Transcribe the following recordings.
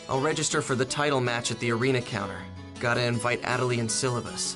I'll register for the title match at the arena counter. Gotta invite Adelie and Syllabus.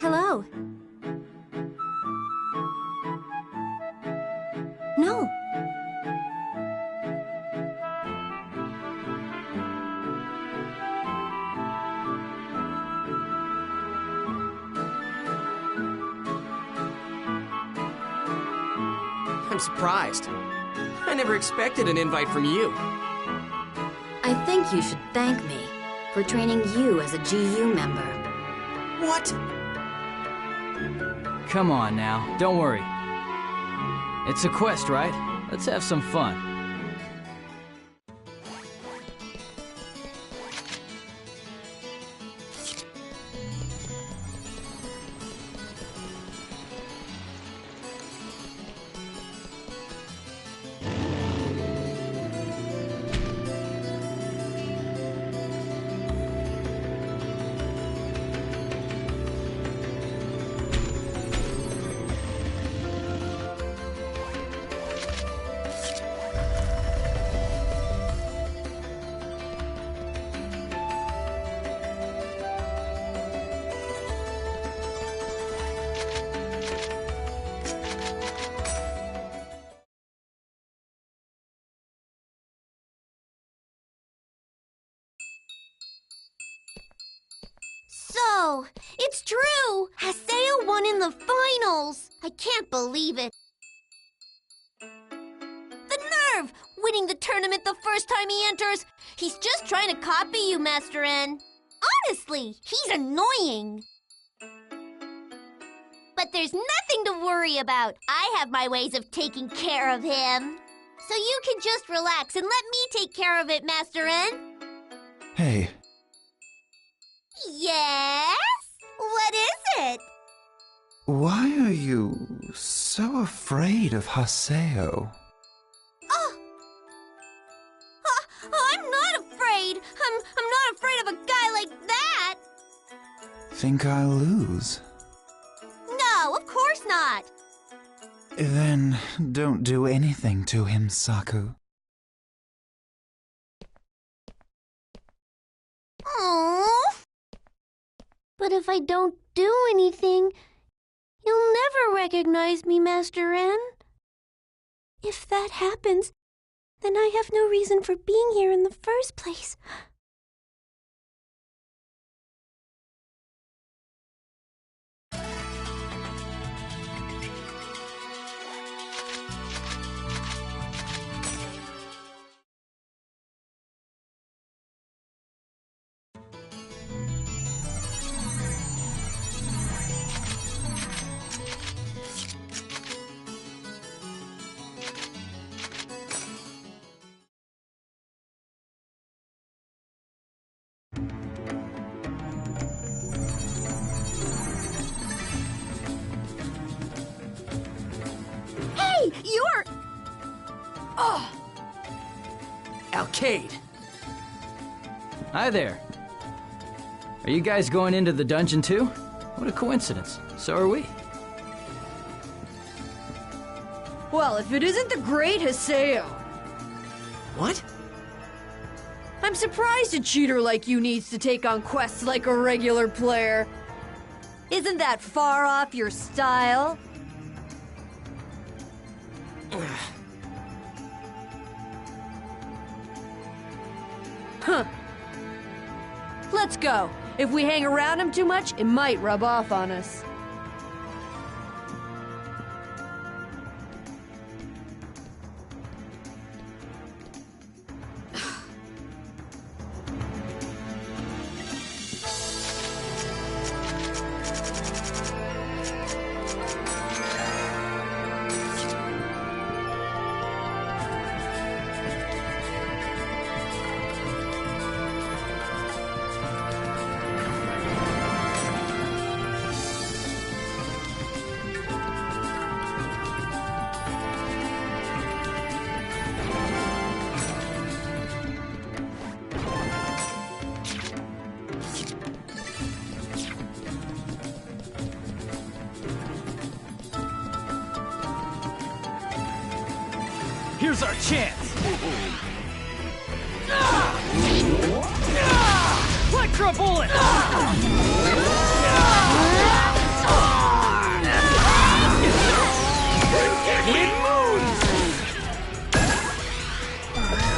Hello. No. I'm surprised. I never expected an invite from you. I think you should thank me for training you as a GU member. What? Come on now, don't worry. It's a quest, right? Let's have some fun. So, it's true! Haseo won in the finals! I can't believe it. The nerve! Winning the tournament the first time he enters! He's just trying to copy you, Master N. Honestly, he's annoying. But there's nothing to worry about. I have my ways of taking care of him. So you can just relax and let me take care of it, Master N. Hey. Yes? What is it? Why are you so afraid of Haseo? Oh! I'm not afraid! I'm not afraid of a guy like that! Think I'll lose? No, of course not! Then don't do anything to him, Saku. Aww. But if I don't do anything, you'll never recognize me, Master N. If that happens, then I have no reason for being here in the first place. Hey, you're... Oh! Alcade! Hi there. Are you guys going into the dungeon too? What a coincidence. So are we. Well, if it isn't the great Haseo. What? I'm surprised a cheater like you needs to take on quests like a regular player. Isn't that far off your style? Huh. Let's go. If we hang around him too much, it might rub off on us. Here's our chance! Electro bullet! Wind moons!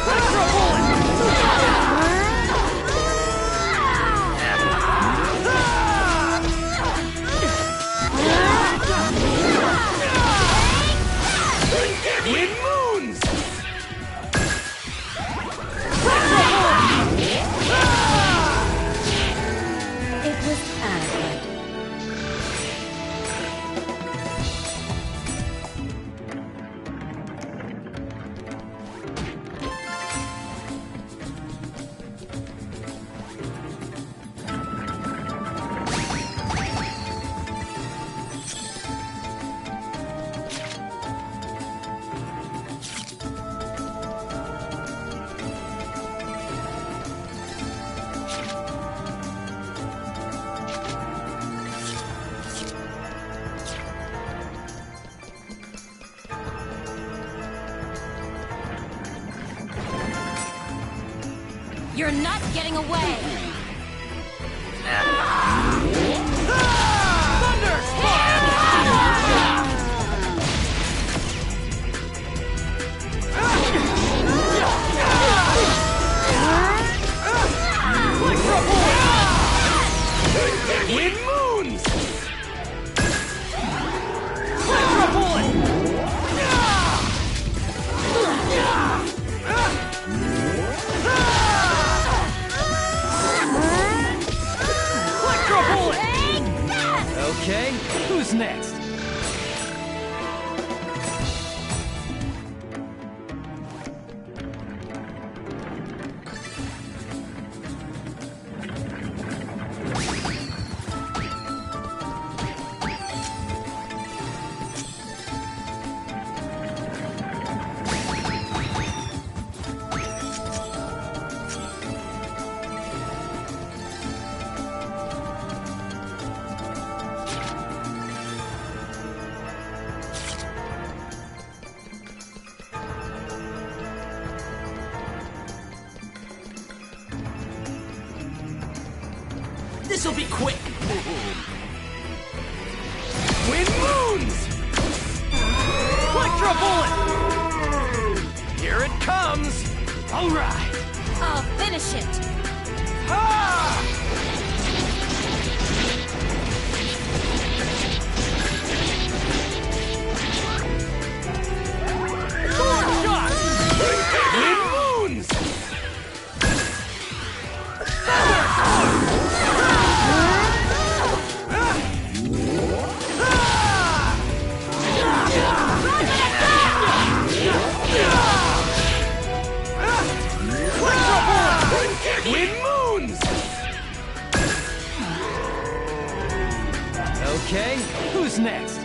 Electro bullet! Wind moons! It was adequate. You're not getting away! Wind moons! Electro bullet! Electro bullet! Okay, who's next? This'll be quick! Wind moons! Electro bullet! Here it comes! Alright! I'll finish it! Ha! Sword shot! Wind moons! Wind moons! Okay, who's next?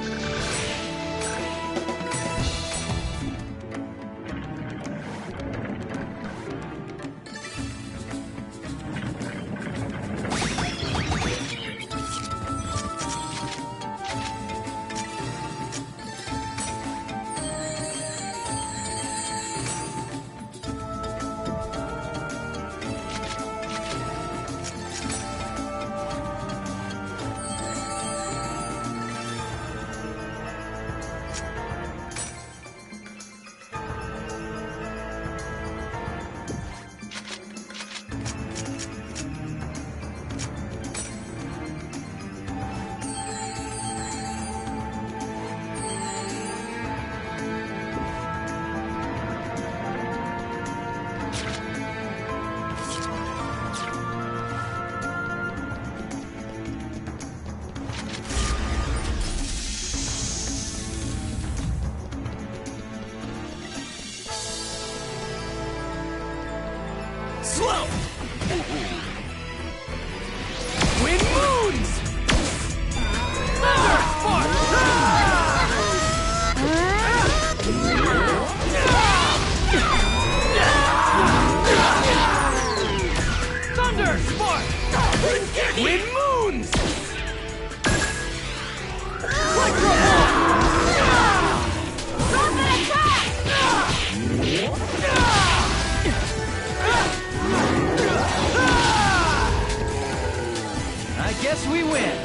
slow! Wind moons! Thunder spark! Thunder spark! Wind moons! Electro ball! Rapid attack! I guess we win.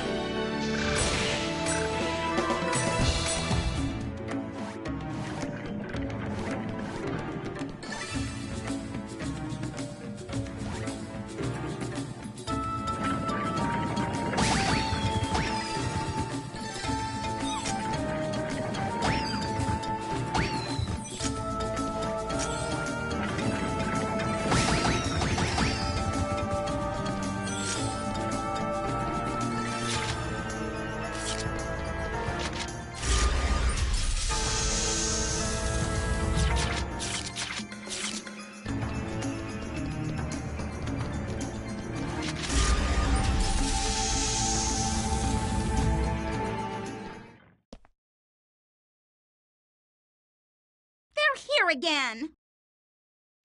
Here again.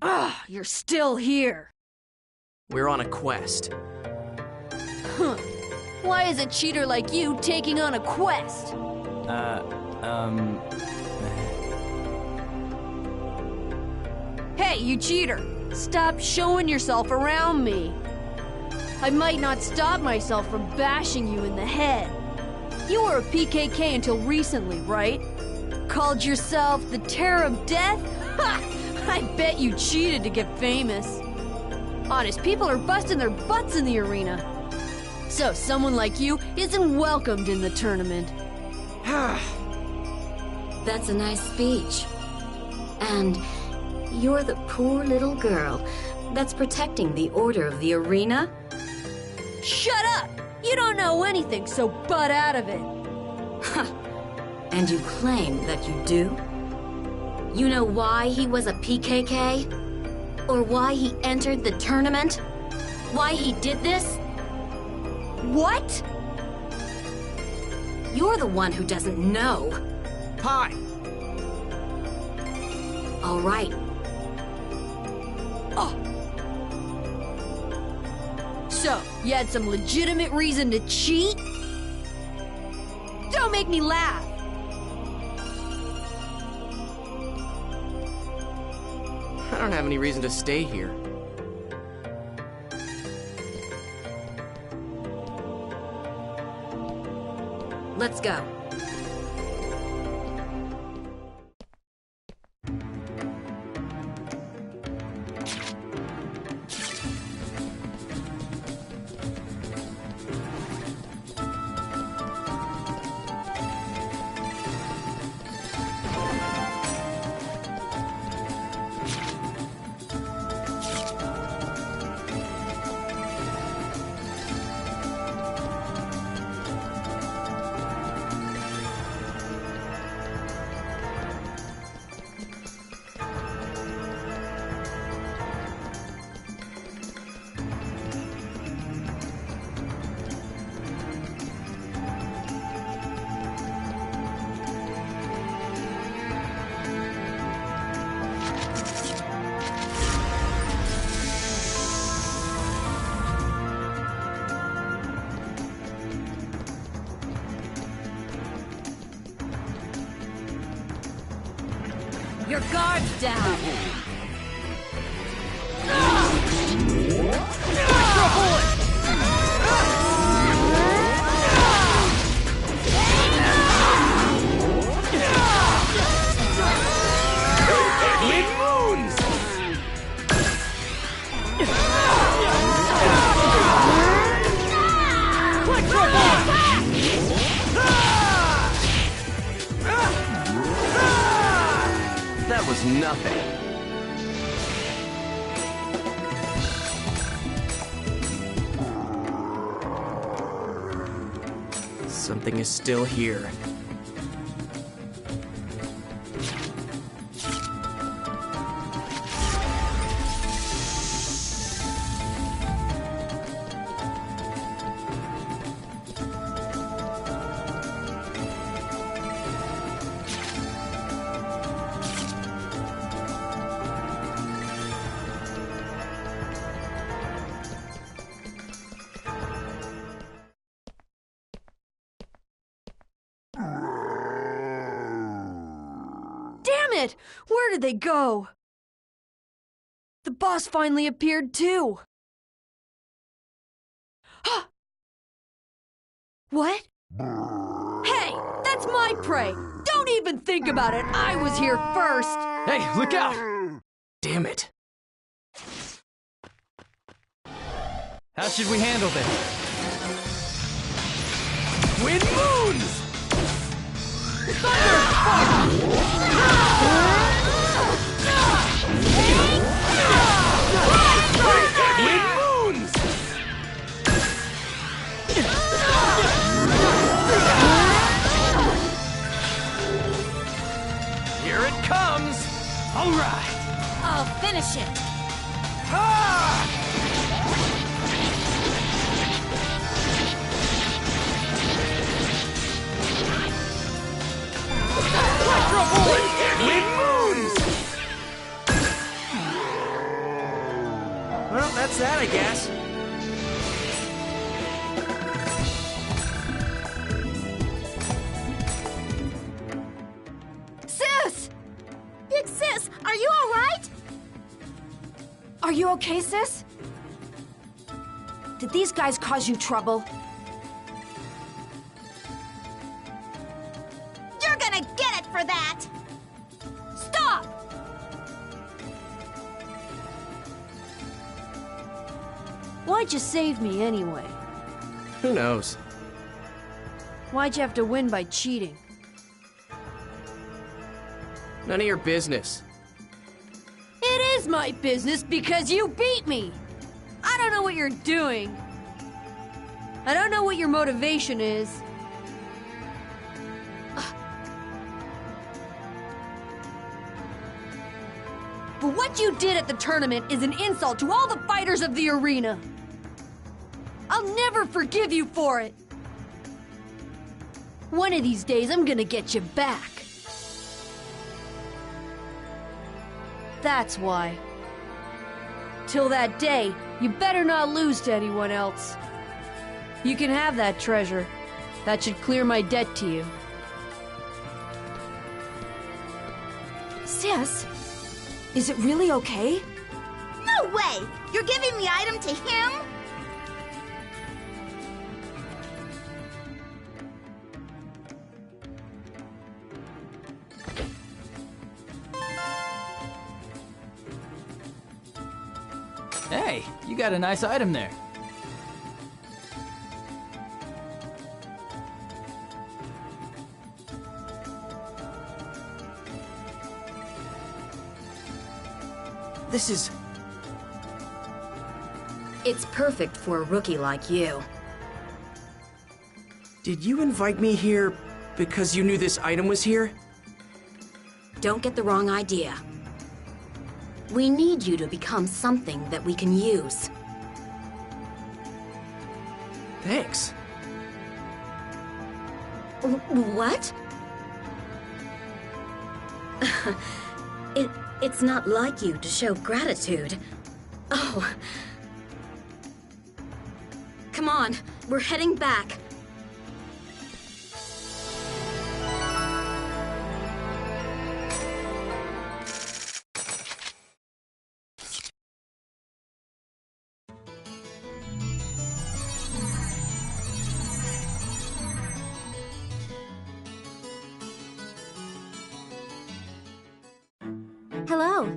Ah, you're still here. We're on a quest. Huh. Why is a cheater like you taking on a quest? Hey, you cheater! Stop showing yourself around me. I might not stop myself from bashing you in the head. You were a PKK until recently, right? Called yourself the Terror of Death? Ha! I bet you cheated to get famous. Honest, people are busting their butts in the arena. So someone like you isn't welcomed in the tournament. That's a nice speech. And you're the poor little girl that's protecting the order of the arena? Shut up! You don't know anything, so butt out of it. And you claim that you do? You know why he was a PKK? Or why he entered the tournament? Why he did this? What? You're the one who doesn't know. Hi! All right. Oh. So, you had some legitimate reason to cheat? Don't make me laugh! I don't have any reason to stay here. Let's go. Your guard's down! Electro bullet! Wind moons! Electro bullet! That was nothing. Something is still here. it! Where did they go? The boss finally appeared too. What? Hey, that's my prey! Don't even think about it! I was here first! Hey, look out! Damn it. How should we handle this? Wind moons! Wind moons! Here it comes! All right! I'll finish it. Wind moons! Well, that's that, I guess. Sis! Big sis, are you all right? Are you okay, sis? Did these guys cause you trouble? You're gonna get it for that! Stop! Why'd you save me anyway? Who knows? Why'd you have to win by cheating? None of your business. It is my business because you beat me! I don't know what you're doing. I don't know what your motivation is. But what you did at the tournament is an insult to all the fighters of the arena. I'll never forgive you for it. One of these days, I'm gonna get you back. That's why. Till that day, you better not lose to anyone else. You can have that treasure. That should clear my debt to you. Sis, is it really okay? No way! You're giving the item to him? Hey, you got a nice item there. This is... It's perfect for a rookie like you. Did you invite me here because you knew this item was here? Don't get the wrong idea. We need you to become something that we can use. Thanks. What? It's not like you to show gratitude. Oh. Come on, we're heading back. Hello.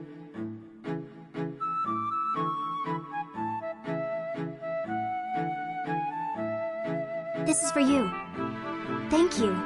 This is for you. Thank you.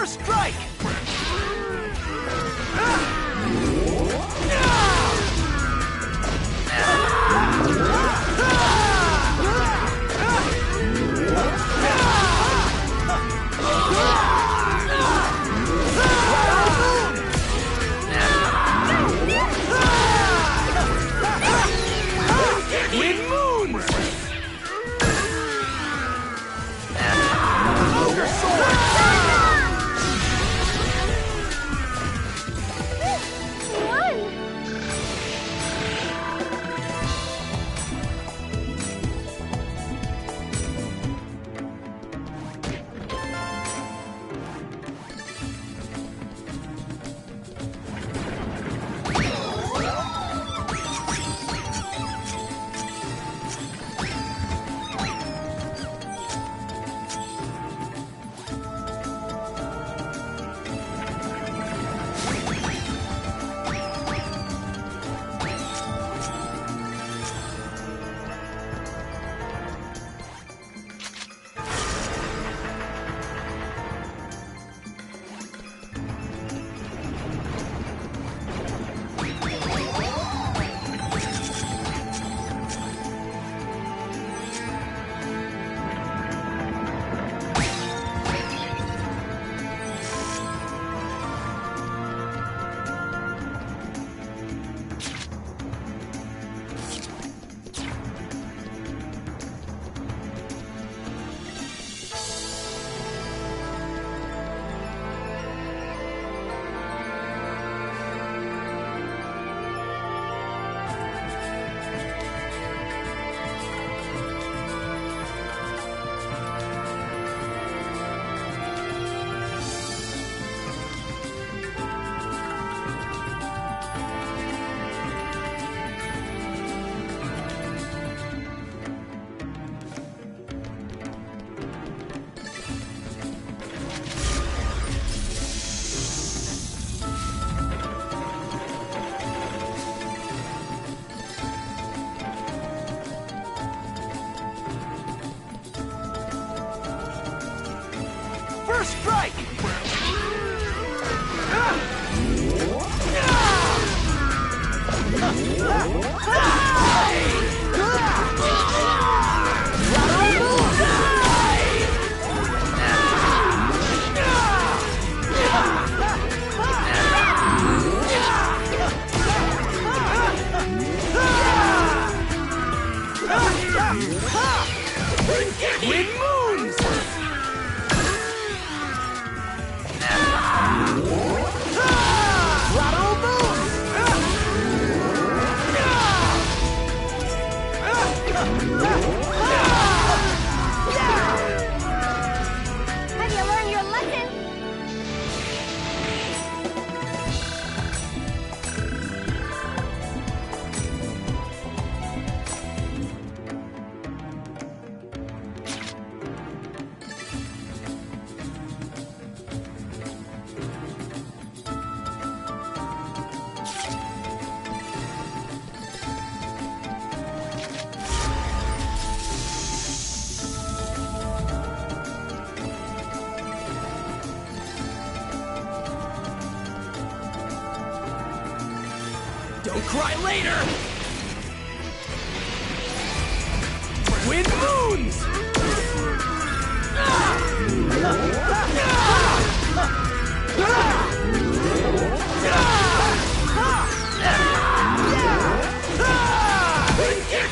First strike! strike! Wind moons! Rattle moves! Have you learned your lesson? Don't cry later! Wind moons!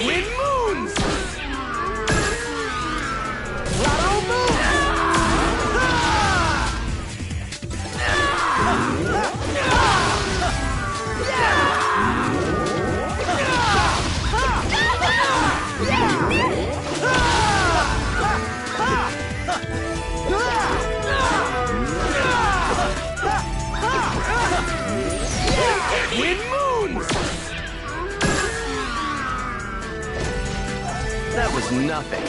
Wind moons! Rattle moons! Wind moons! That was nothing.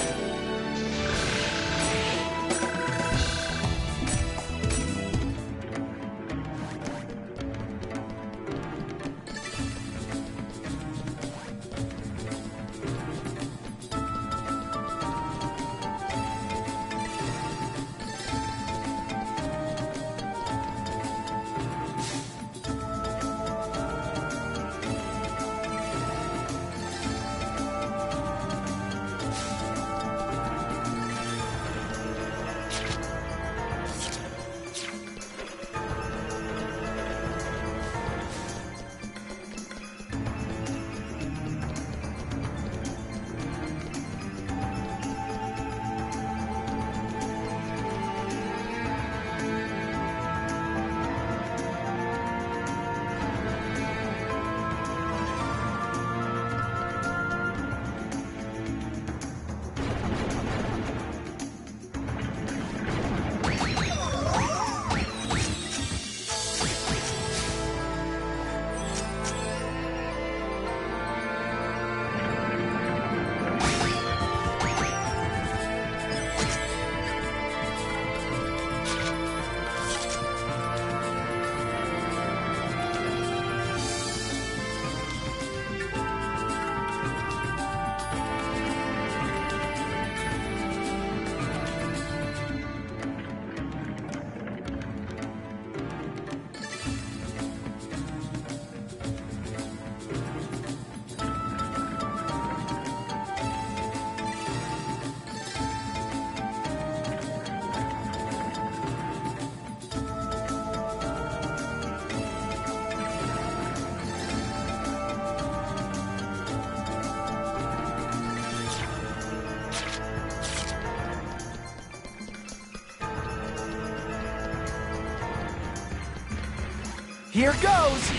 Here goes!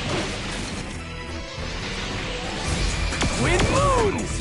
Wind moons!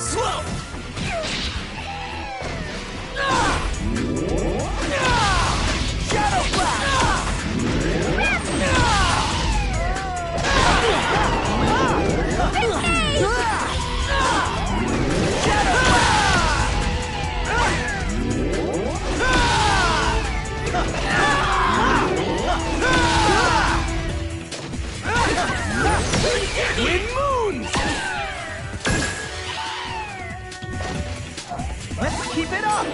Slow! Shadow Wind moons! Let's keep it up!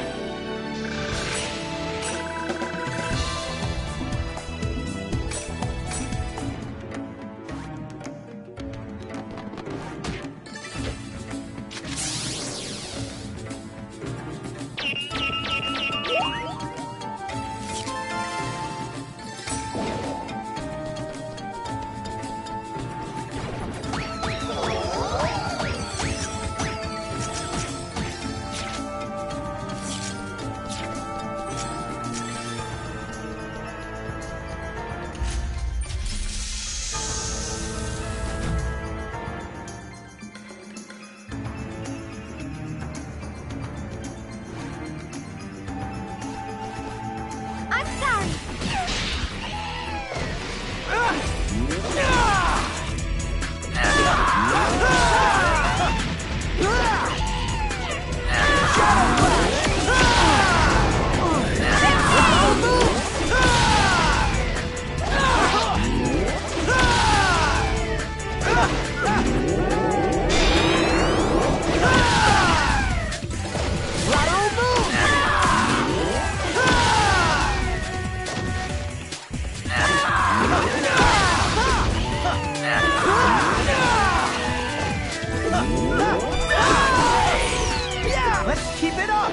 Let's keep it up!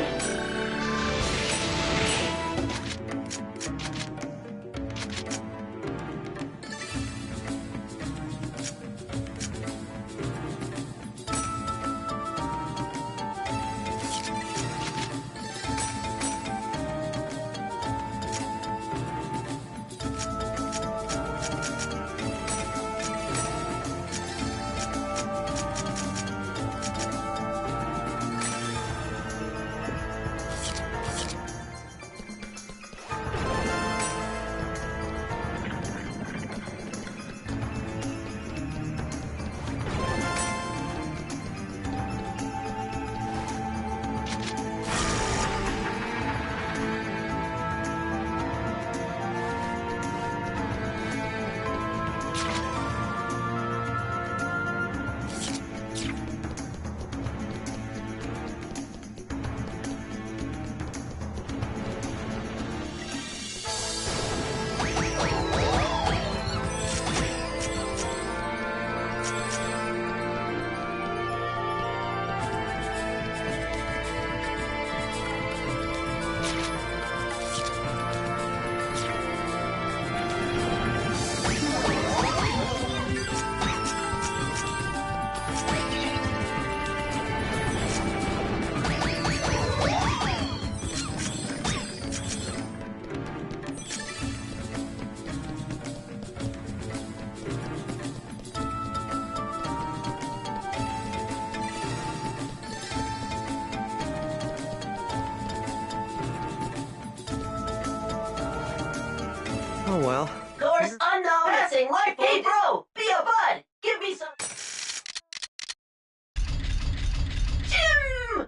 Oh well. Course unknown. Passing life. Hey bro, be a bud. Give me some.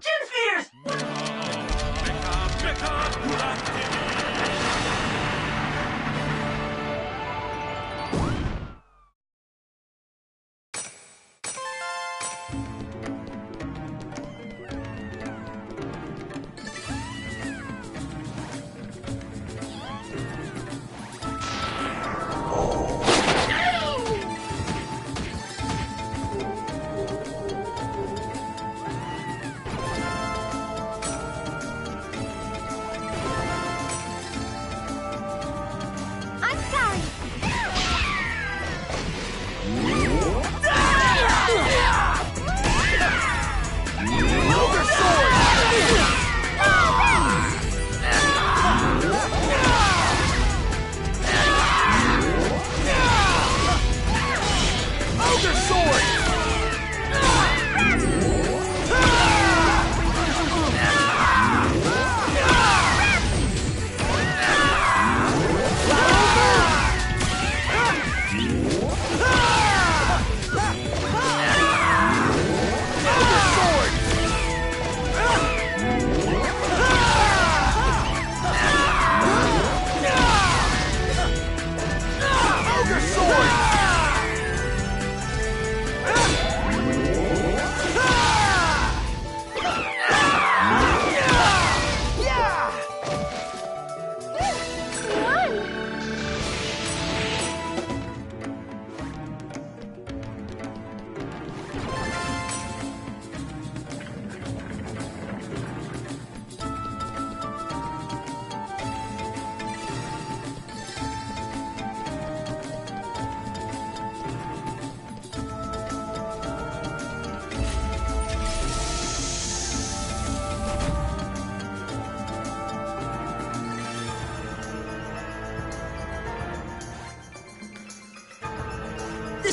Gym spheres.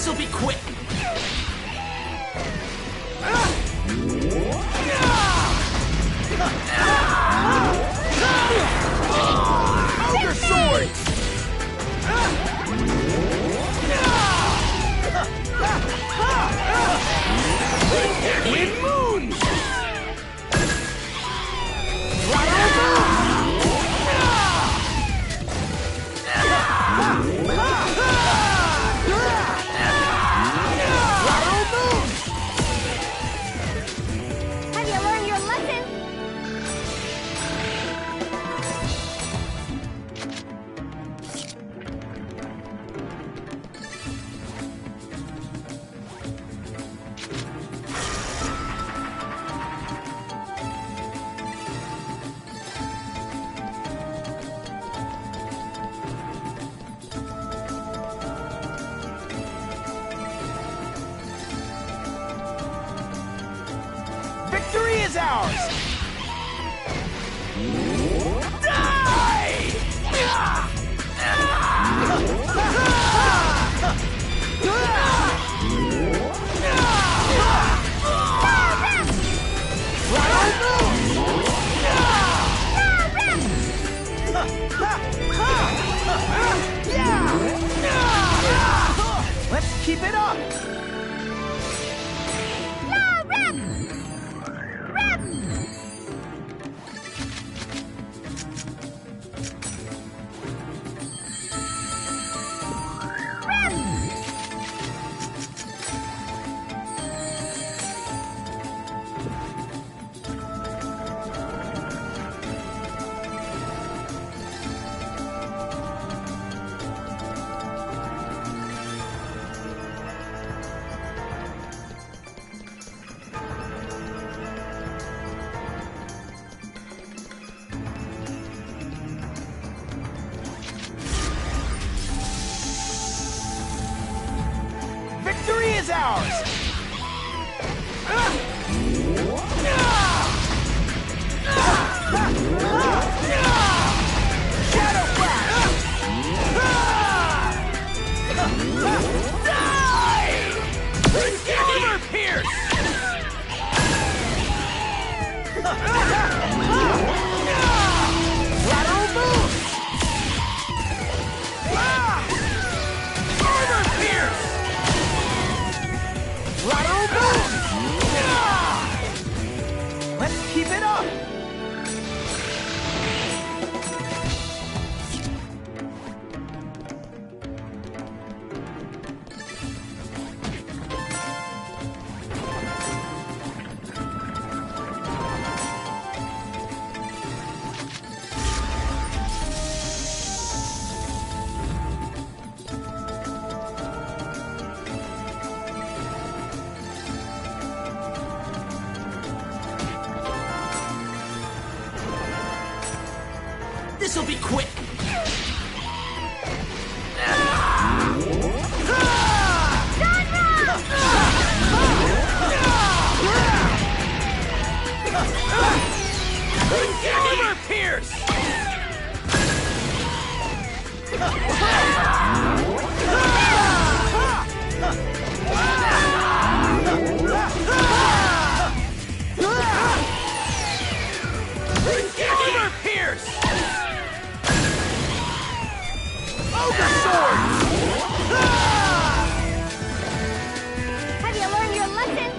This'll be quick! Ogre swords! Wind moons! Have you learned your lesson? Victory is ours! Die! Let's keep it up! Victory is ours! Shadow Flash! Die! Armor Pierce! Lateral move! Armor Pierce! Lateral move! Let's keep it up! This'll be quick! Armor Pierce! Armor Pierce! Ogre swords! Have you learned your lesson?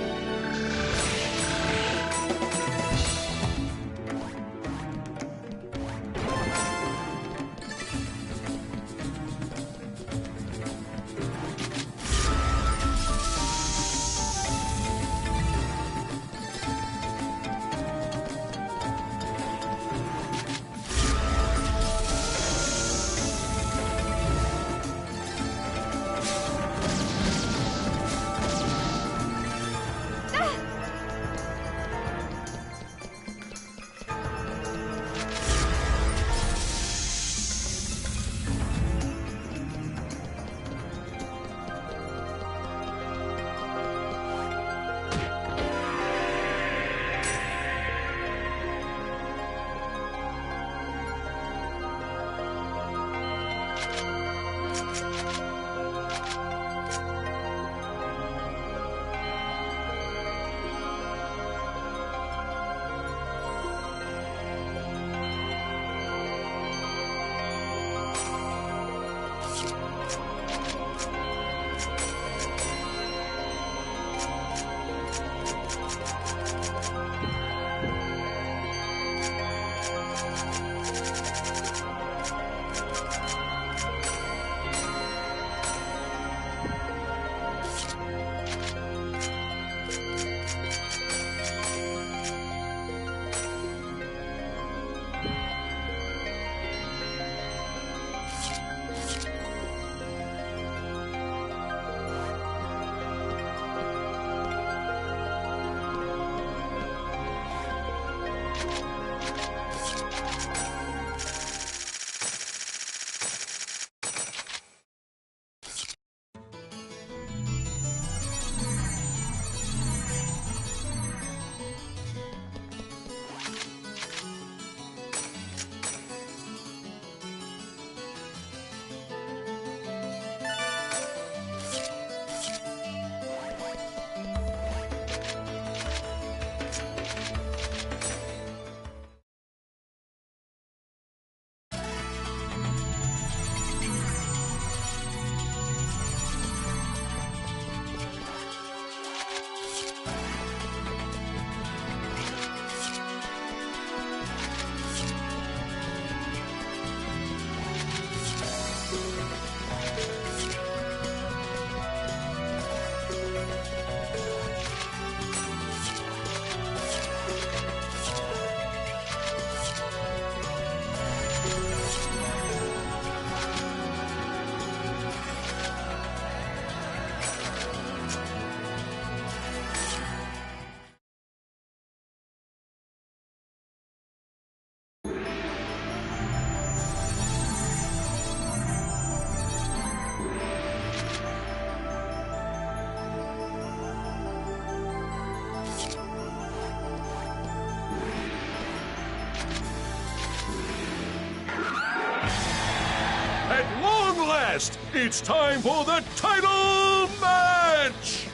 It's time for the title match!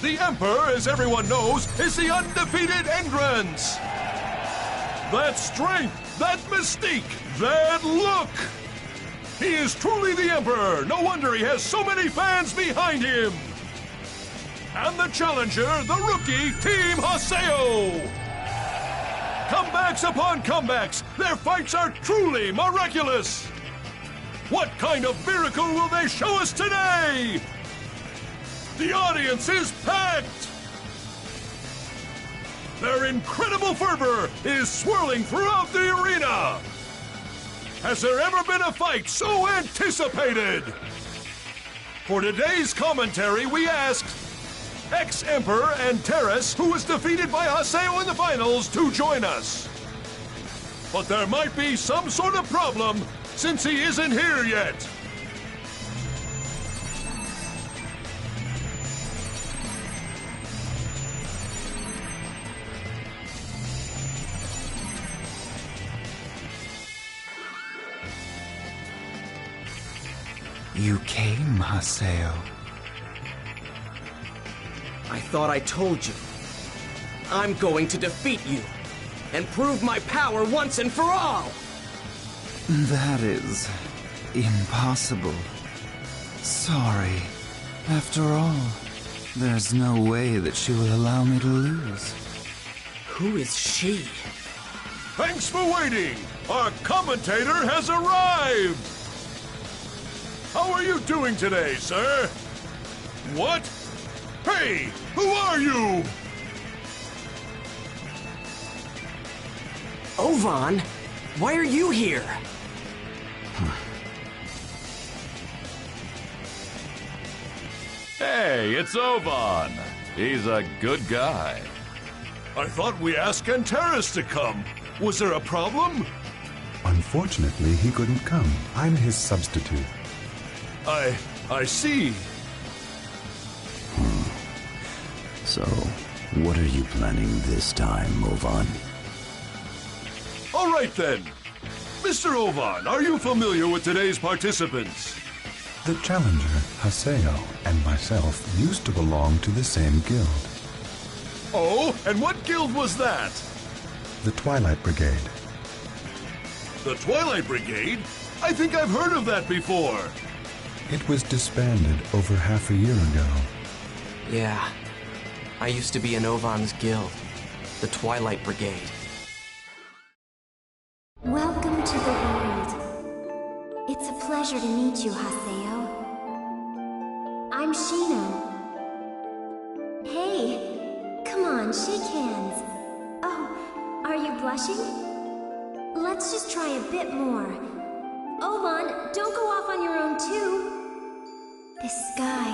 The Emperor, as everyone knows, is the undefeated entrance. That strength, that mystique, that look! He is truly the Emperor. No wonder he has so many fans behind him. And the challenger, the rookie, Team Haseo. Comebacks upon comebacks. Their fights are truly miraculous. What kind of miracle will they show us today? The audience is packed. Their incredible fervor is swirling throughout the arena. Has there ever been a fight so anticipated? For today's commentary, we asked ex-Emperor and Terrace, who was defeated by Haseo in the finals, to join us. But there might be some sort of problem since he isn't here yet. You came, Haseo. I thought I told you. I'm going to defeat you and prove my power once and for all. That is impossible. Sorry. After all, there's no way that she will allow me to lose. Who is she? Thanks for waiting. Our commentator has arrived. How are you doing today, sir? What? Hey, who are you? Ovan, why are you here? Hey, it's Ovan. He's a good guy. I thought we asked Antares to come. Was there a problem? Unfortunately, he couldn't come. I'm his substitute. I see. So, what are you planning this time, Ovan? All right then. Mr. Ovan, are you familiar with today's participants? The challenger, Haseo, and myself used to belong to the same guild. Oh, and what guild was that? The Twilight Brigade. The Twilight Brigade? I think I've heard of that before. It was disbanded over half a year ago. Yeah, I used to be in Ovan's guild, the Twilight Brigade. Welcome to the world. It's a pleasure to meet you, Haseo. I'm Shino. Hey, come on, shake hands. Oh, are you blushing? Let's just try a bit more. Ovan, don't go off on your own too. This sky.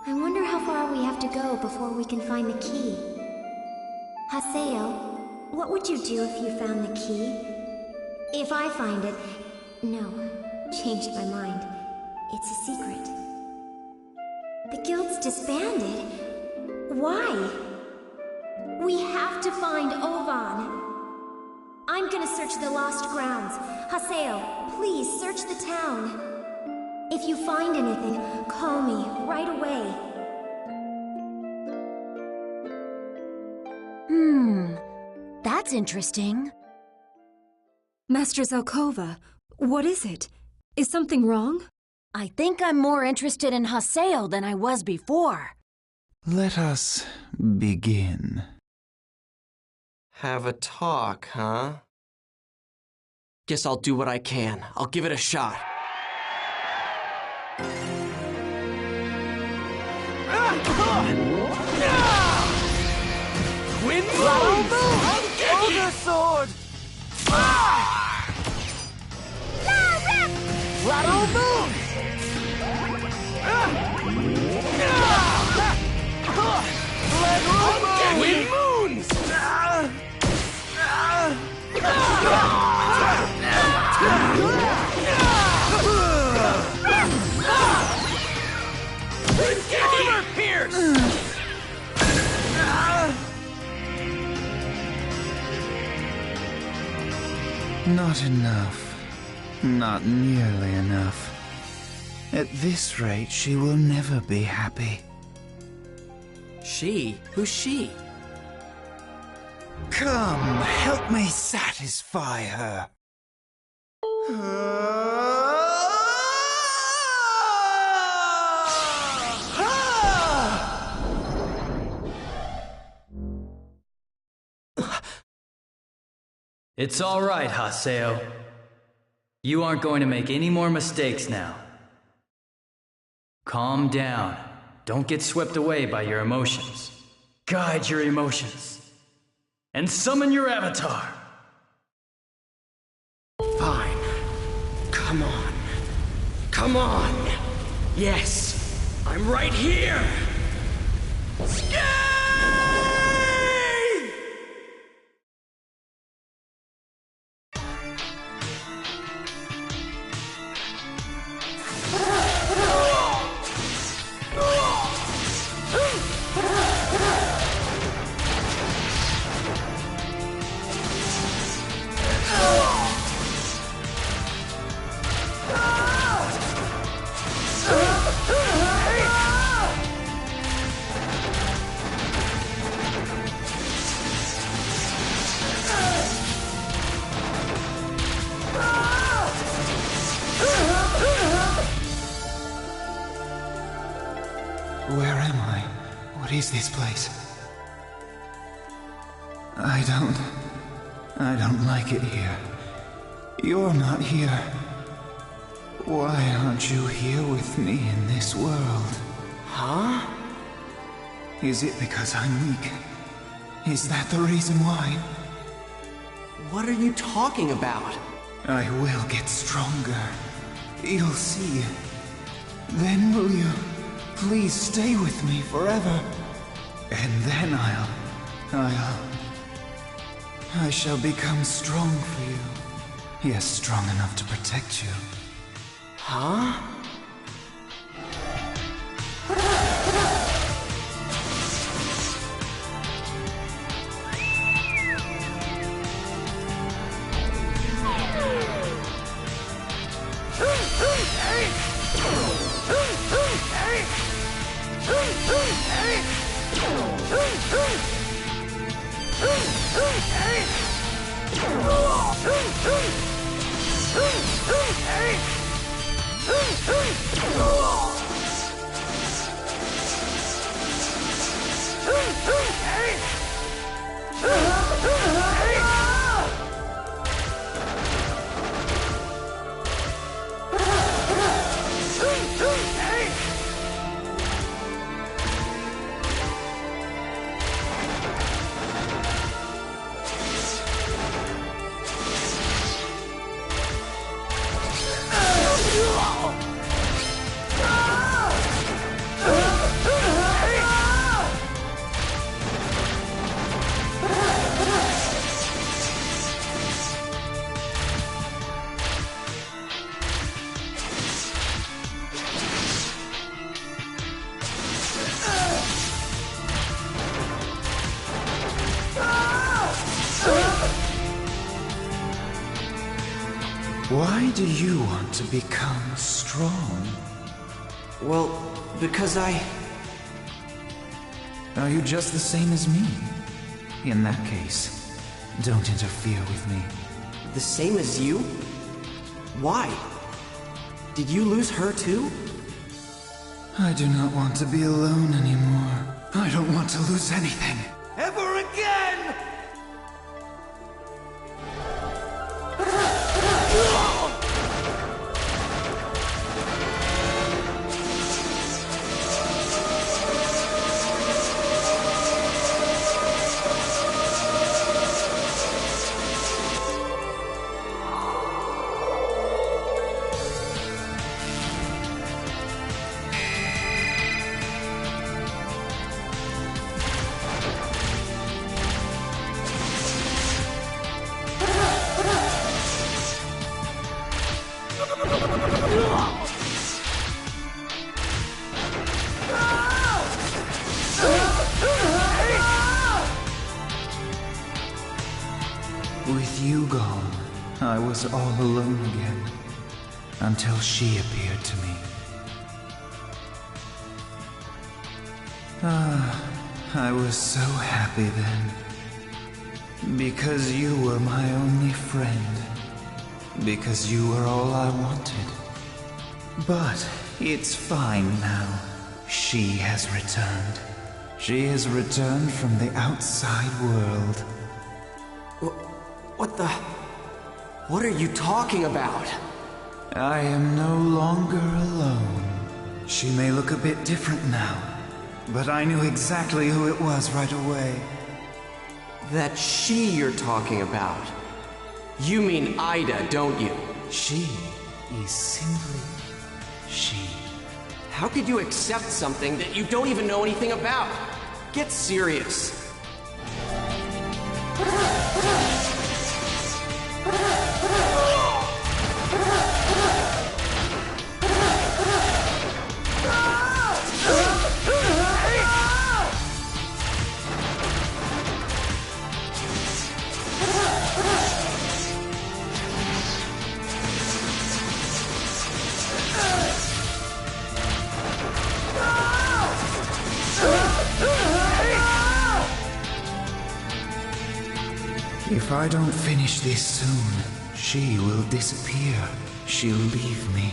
I wonder how far we have to go before we can find the key. Haseo, What would you do if you found the key? If I find it... No, changed my mind. It's a secret. The guild's disbanded? Why? We have to find Ovan. I'm gonna search the lost grounds. Haseo, please search the town. If you find anything, call me right away. That's interesting. Master Zelkova, what is it? Is something wrong? I think I'm more interested in Haseo than I was before. Let us begin. Have a talk, huh? Guess I'll do what I can. I'll give it a shot. Twin moves! Ogre sword! Lotto moves! Twin moons! Armor pierce! Not enough. Not nearly enough. At this rate, she will never be happy. She? Who's she? Come, help me satisfy her. It's all right, Haseo. You aren't going to make any more mistakes now. Calm down. Don't get swept away by your emotions. Guide your emotions. And summon your avatar. Fine. Come on. Come on. Yes, I'm right here. Where am I? What is this place? I don't like it here. You're not here. Why aren't you here with me in this world? Huh? Is it because I'm weak? Is that the reason why? What are you talking about? I will get stronger. You'll see. Then will you please stay with me forever? And then I shall become strong for you. Yes, strong enough to protect you. Huh? Why do you want to become strong? Well, because Are you just the same as me? In that case, don't interfere with me. The same as you? Why? Did you lose her too? I do not want to be alone anymore. I don't want to lose anything. Ever again! With you gone, I was all alone again, until she appeared to me. I was so happy then. Because you were my only friend. Because you were all I wanted. But it's fine now. She has returned. She has returned from the outside world. What are you talking about? I am no longer alone. She may look a bit different now, but I knew exactly who it was right away. That she you're talking about. You mean Ida, don't you? She is simply she. How could you accept something that you don't even know anything about? Get serious. If I don't finish this soon, she will disappear. She'll leave me.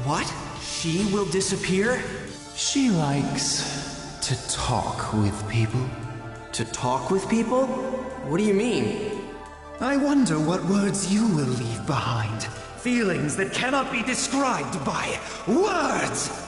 What? She will disappear? She likes to talk with people. To talk with people? What do you mean? I wonder what words you will leave behind. Feelings that cannot be described by words!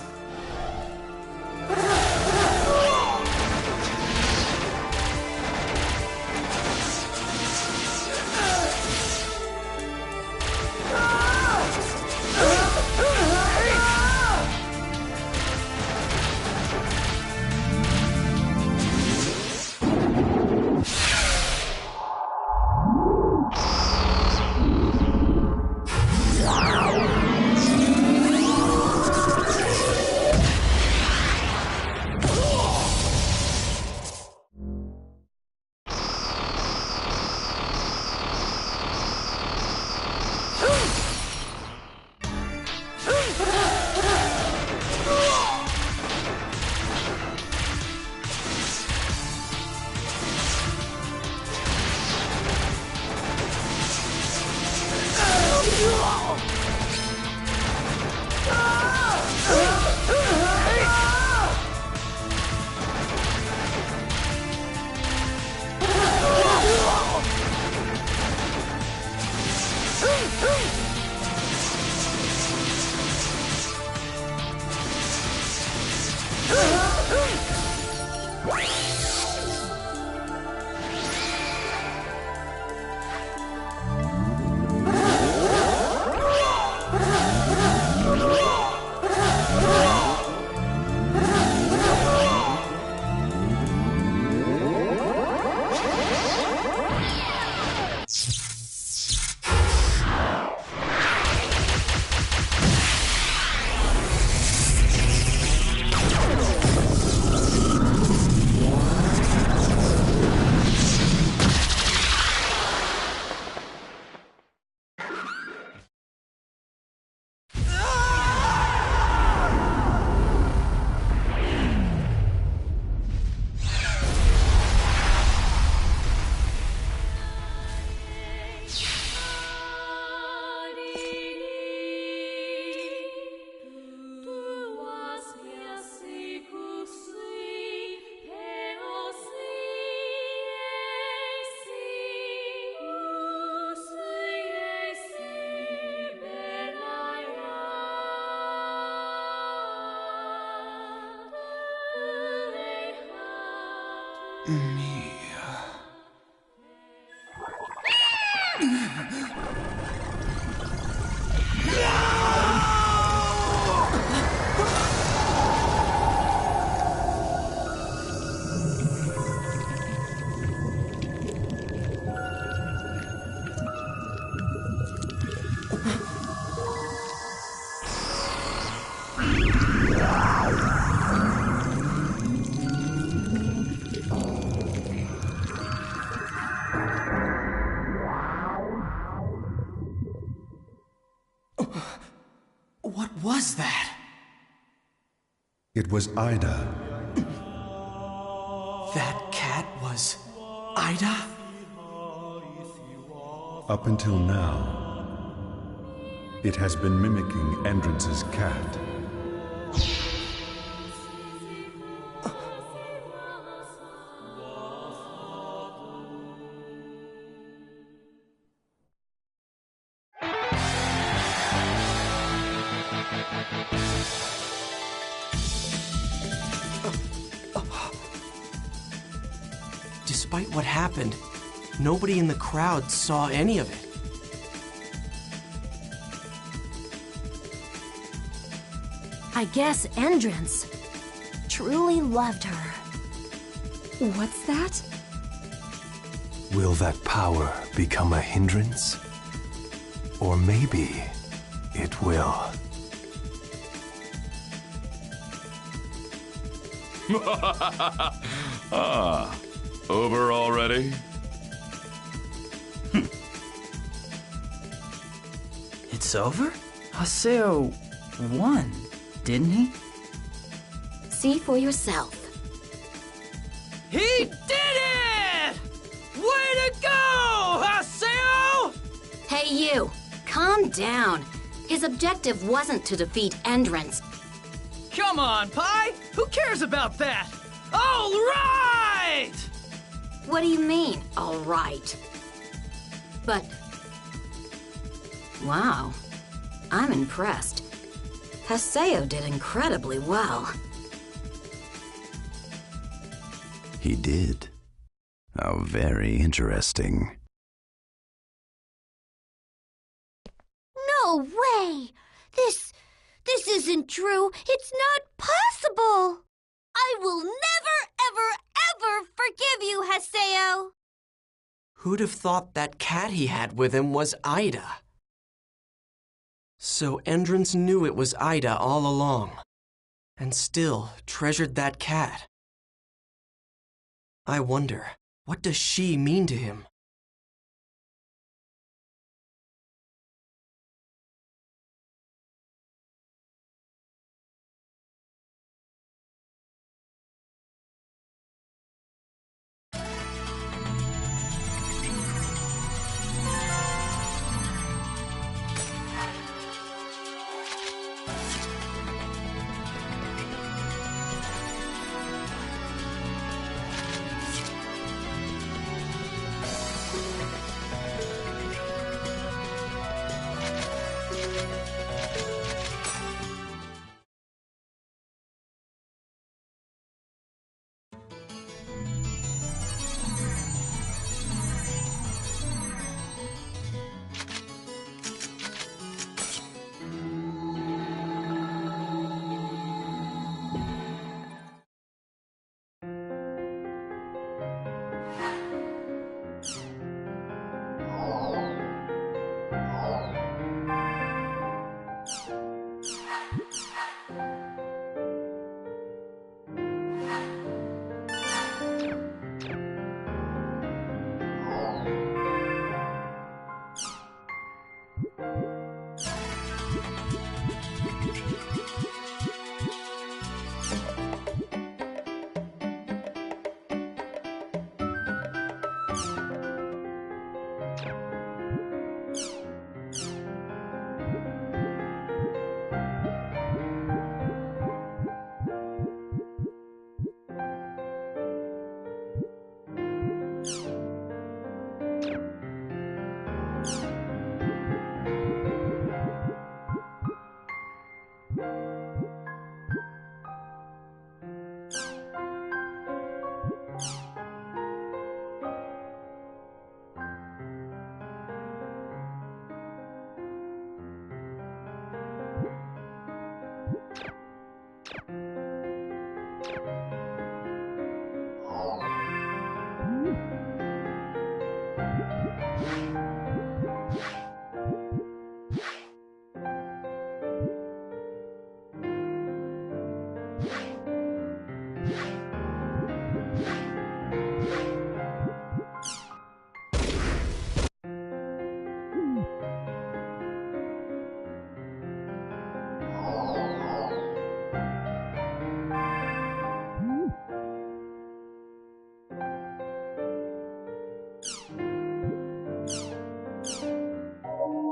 What was that? It was Ida. That cat was Ida? Up until now, it has been mimicking Endrance's cat. Despite what happened, nobody in the crowd saw any of it. I guess Endrance truly loved her. What's that? Will that power become a hindrance? Or maybe it will. Ah, over already? It's over? Haseo won, didn't he? See for yourself. He did it! Way to go, Haseo! Hey, you. Calm down. His objective wasn't to defeat Endrance. Come on, Pi! Who cares about that? All right! What do you mean, all right? But... wow. I'm impressed. Haseo did incredibly well. He did. How very interesting. No way! This isn't true. It's not possible. I will never, ever, ever forgive you, Haseo. Who'd have thought that cat he had with him was Ida? So Endrance knew it was Ida all along, and still treasured that cat. I wonder, what does she mean to him?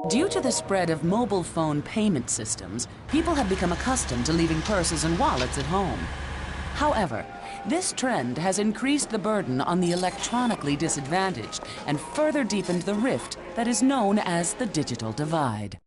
Due to the spread of mobile phone payment systems, people have become accustomed to leaving purses and wallets at home. However, this trend has increased the burden on the electronically disadvantaged and further deepened the rift that is known as the digital divide.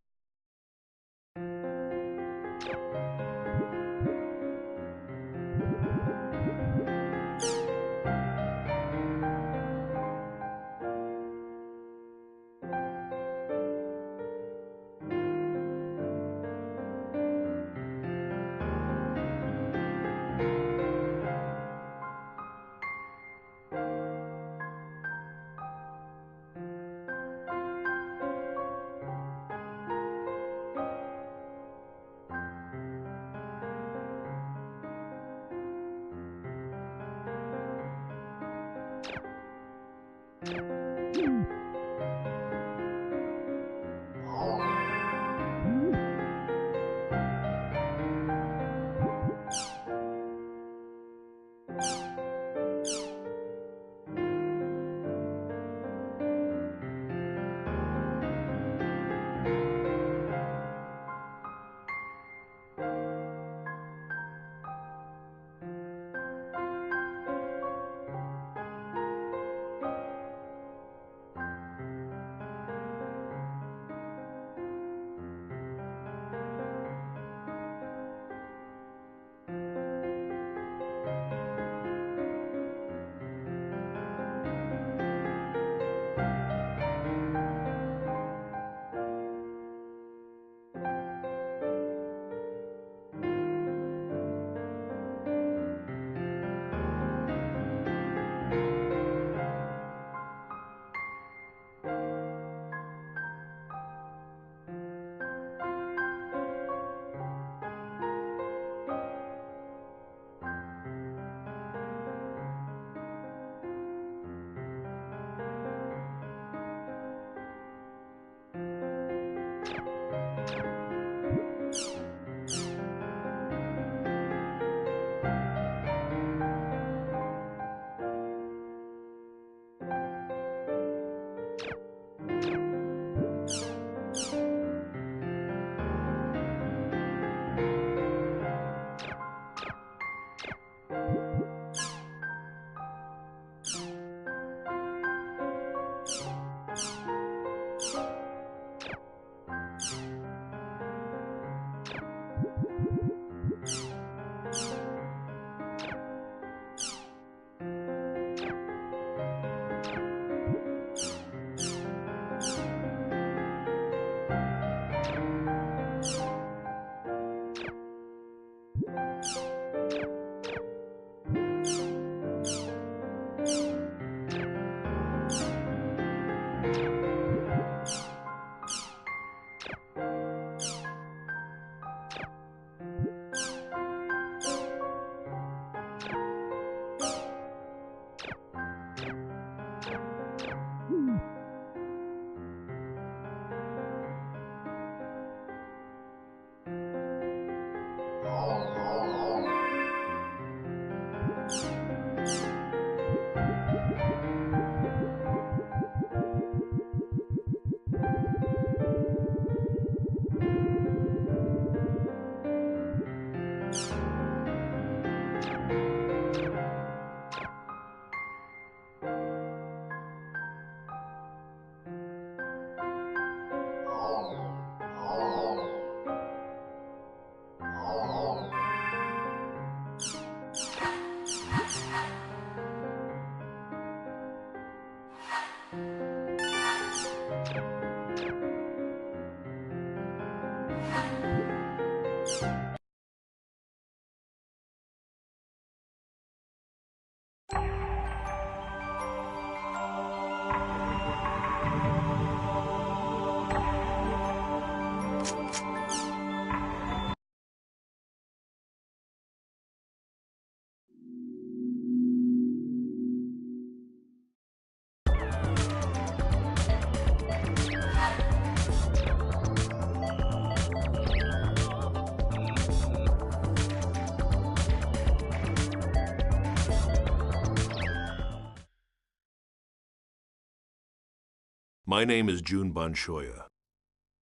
My name is Jun Banshoya.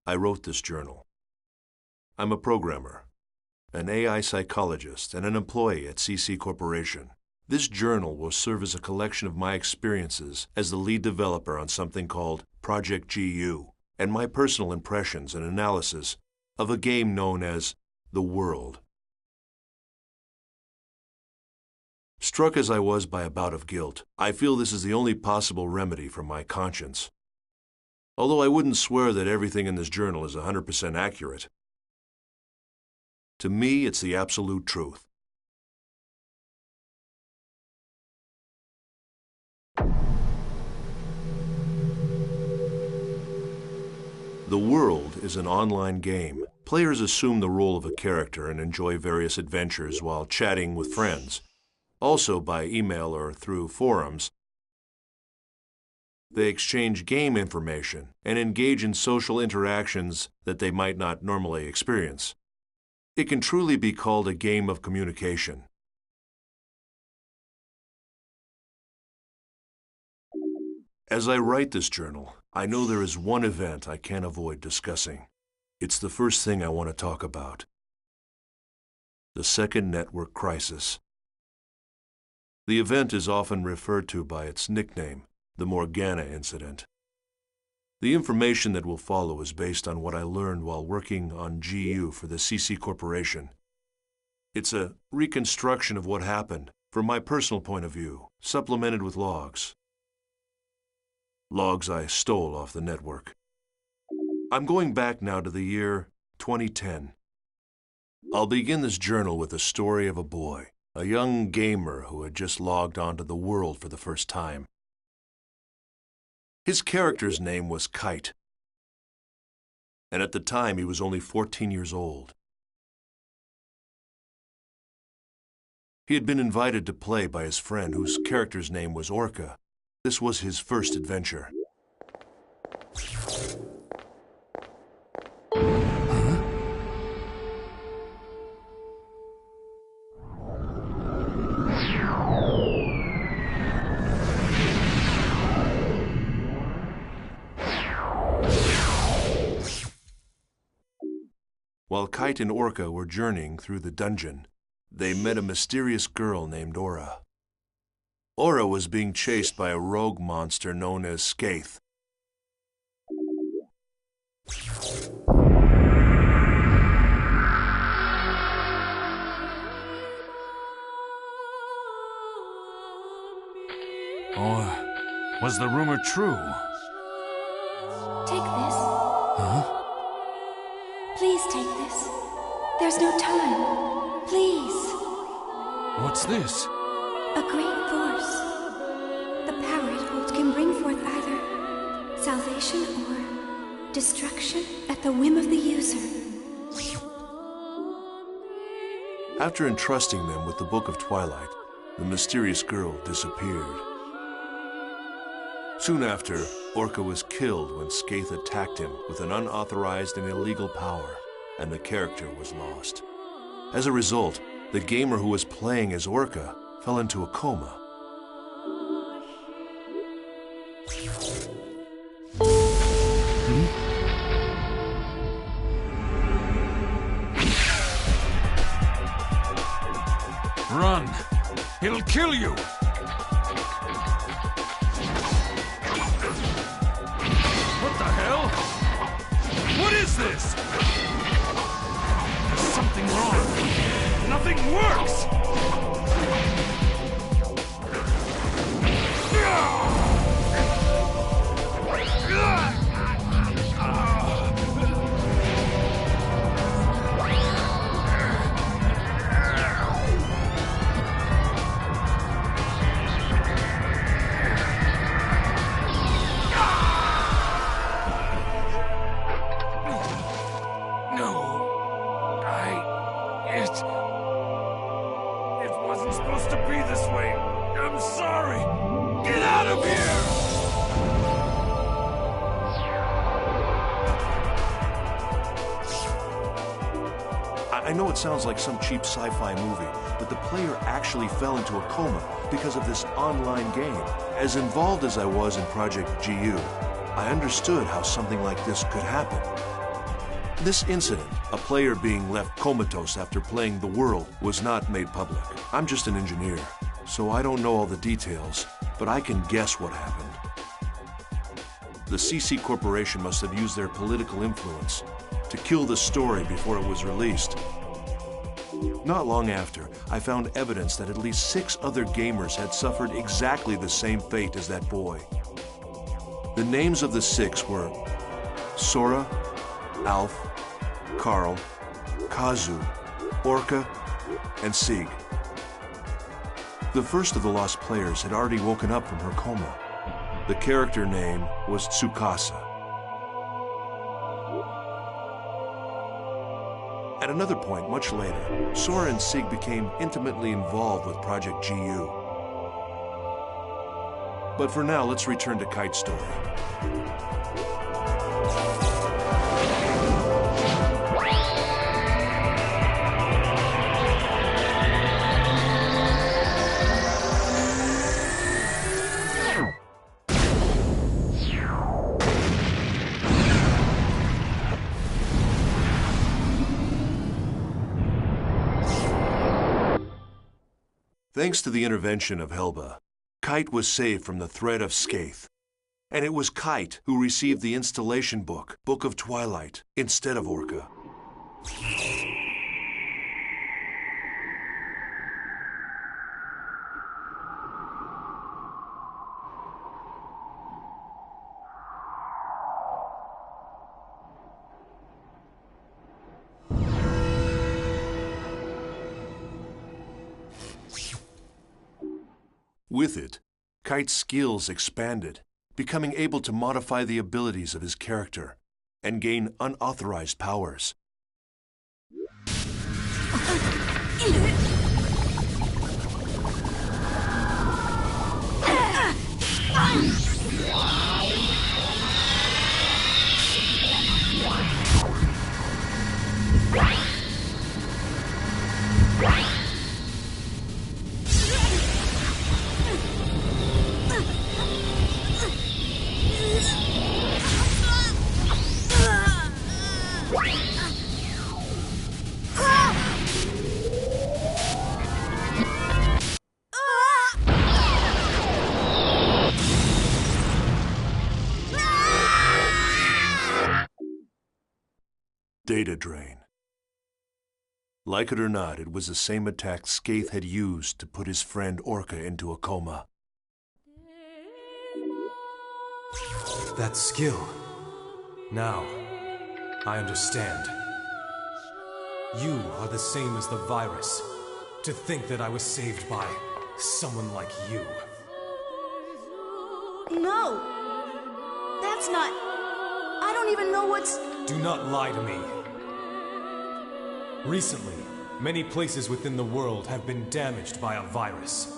I wrote this journal. I'm a programmer, an AI psychologist, and an employee at CC Corporation. This journal will serve as a collection of my experiences as the lead developer on something called Project GU, and my personal impressions and analysis of a game known as The World. Struck as I was by a bout of guilt, I feel this is the only possible remedy for my conscience. Although I wouldn't swear that everything in this journal is 100% accurate. To me, it's the absolute truth. The World is an online game. Players assume the role of a character and enjoy various adventures while chatting with friends. Also by email or through forums, they exchange game information and engage in social interactions that they might not normally experience. It can truly be called a game of communication. As I write this journal, I know there is one event I can't avoid discussing. It's the first thing I want to talk about. The second network crisis. The event is often referred to by its nickname, the Morgana Incident. The information that will follow is based on what I learned while working on GU for the CC Corporation. It's a reconstruction of what happened from my personal point of view, supplemented with logs. Logs I stole off the network. I'm going back now to the year 2010. I'll begin this journal with the story of a boy, a young gamer who had just logged onto the World for the first time. His character's name was Kite, and at the time he was only 14 years old. He had been invited to play by his friend whose character's name was Orca. This was his first adventure. While Kite and Orca were journeying through the dungeon, they met a mysterious girl named Aura. Aura was being chased by a rogue monster known as Skaith. Or was the rumor true? Take this. Huh? Please take this. There's no time. Please. What's this? A great force. The power it holds can bring forth either salvation or destruction at the whim of the user. After entrusting them with the Book of Twilight, the mysterious girl disappeared. Soon after, Orca was killed when Skaith attacked him with an unauthorized and illegal power, and the character was lost. As a result, the gamer who was playing as Orca fell into a coma. Run! It'll kill you! What the hell? What is this? There's something wrong. Nothing works! It wasn't supposed to be this way. I'm sorry. Get out of here! I know it sounds like some cheap sci-fi movie, but the player actually fell into a coma because of this online game. As involved as I was in Project GU, I understood how something like this could happen. This incident, a player being left comatose after playing the world, was not made public. I'm just an engineer, so I don't know all the details, but I can guess what happened. The CC Corporation must have used their political influence to kill the story before it was released. Not long after, I found evidence that at least 6 other gamers had suffered exactly the same fate as that boy. The names of the 6 were Sora, Alf, Carl, Kazu, Orca, and Sig. The first of the lost players had already woken up from her coma. The character name was Tsukasa. At another point, much later, Sora and Sig became intimately involved with Project GU. But for now, let's return to Kite's story. Thanks to the intervention of Helba, Kite was saved from the threat of Skaith. And it was Kite who received the installation book, Book of Twilight, instead of Orca. With it, Kite's skills expanded, becoming able to modify the abilities of his character and gain unauthorized powers. Data drain. Like it or not, it was the same attack Skaith had used to put his friend Orca into a coma. That skill. Now, I understand. You are the same as the virus. To think that I was saved by someone like you. No! That's not... I don't even know what's... Do not lie to me. Recently, many places within the world have been damaged by a virus.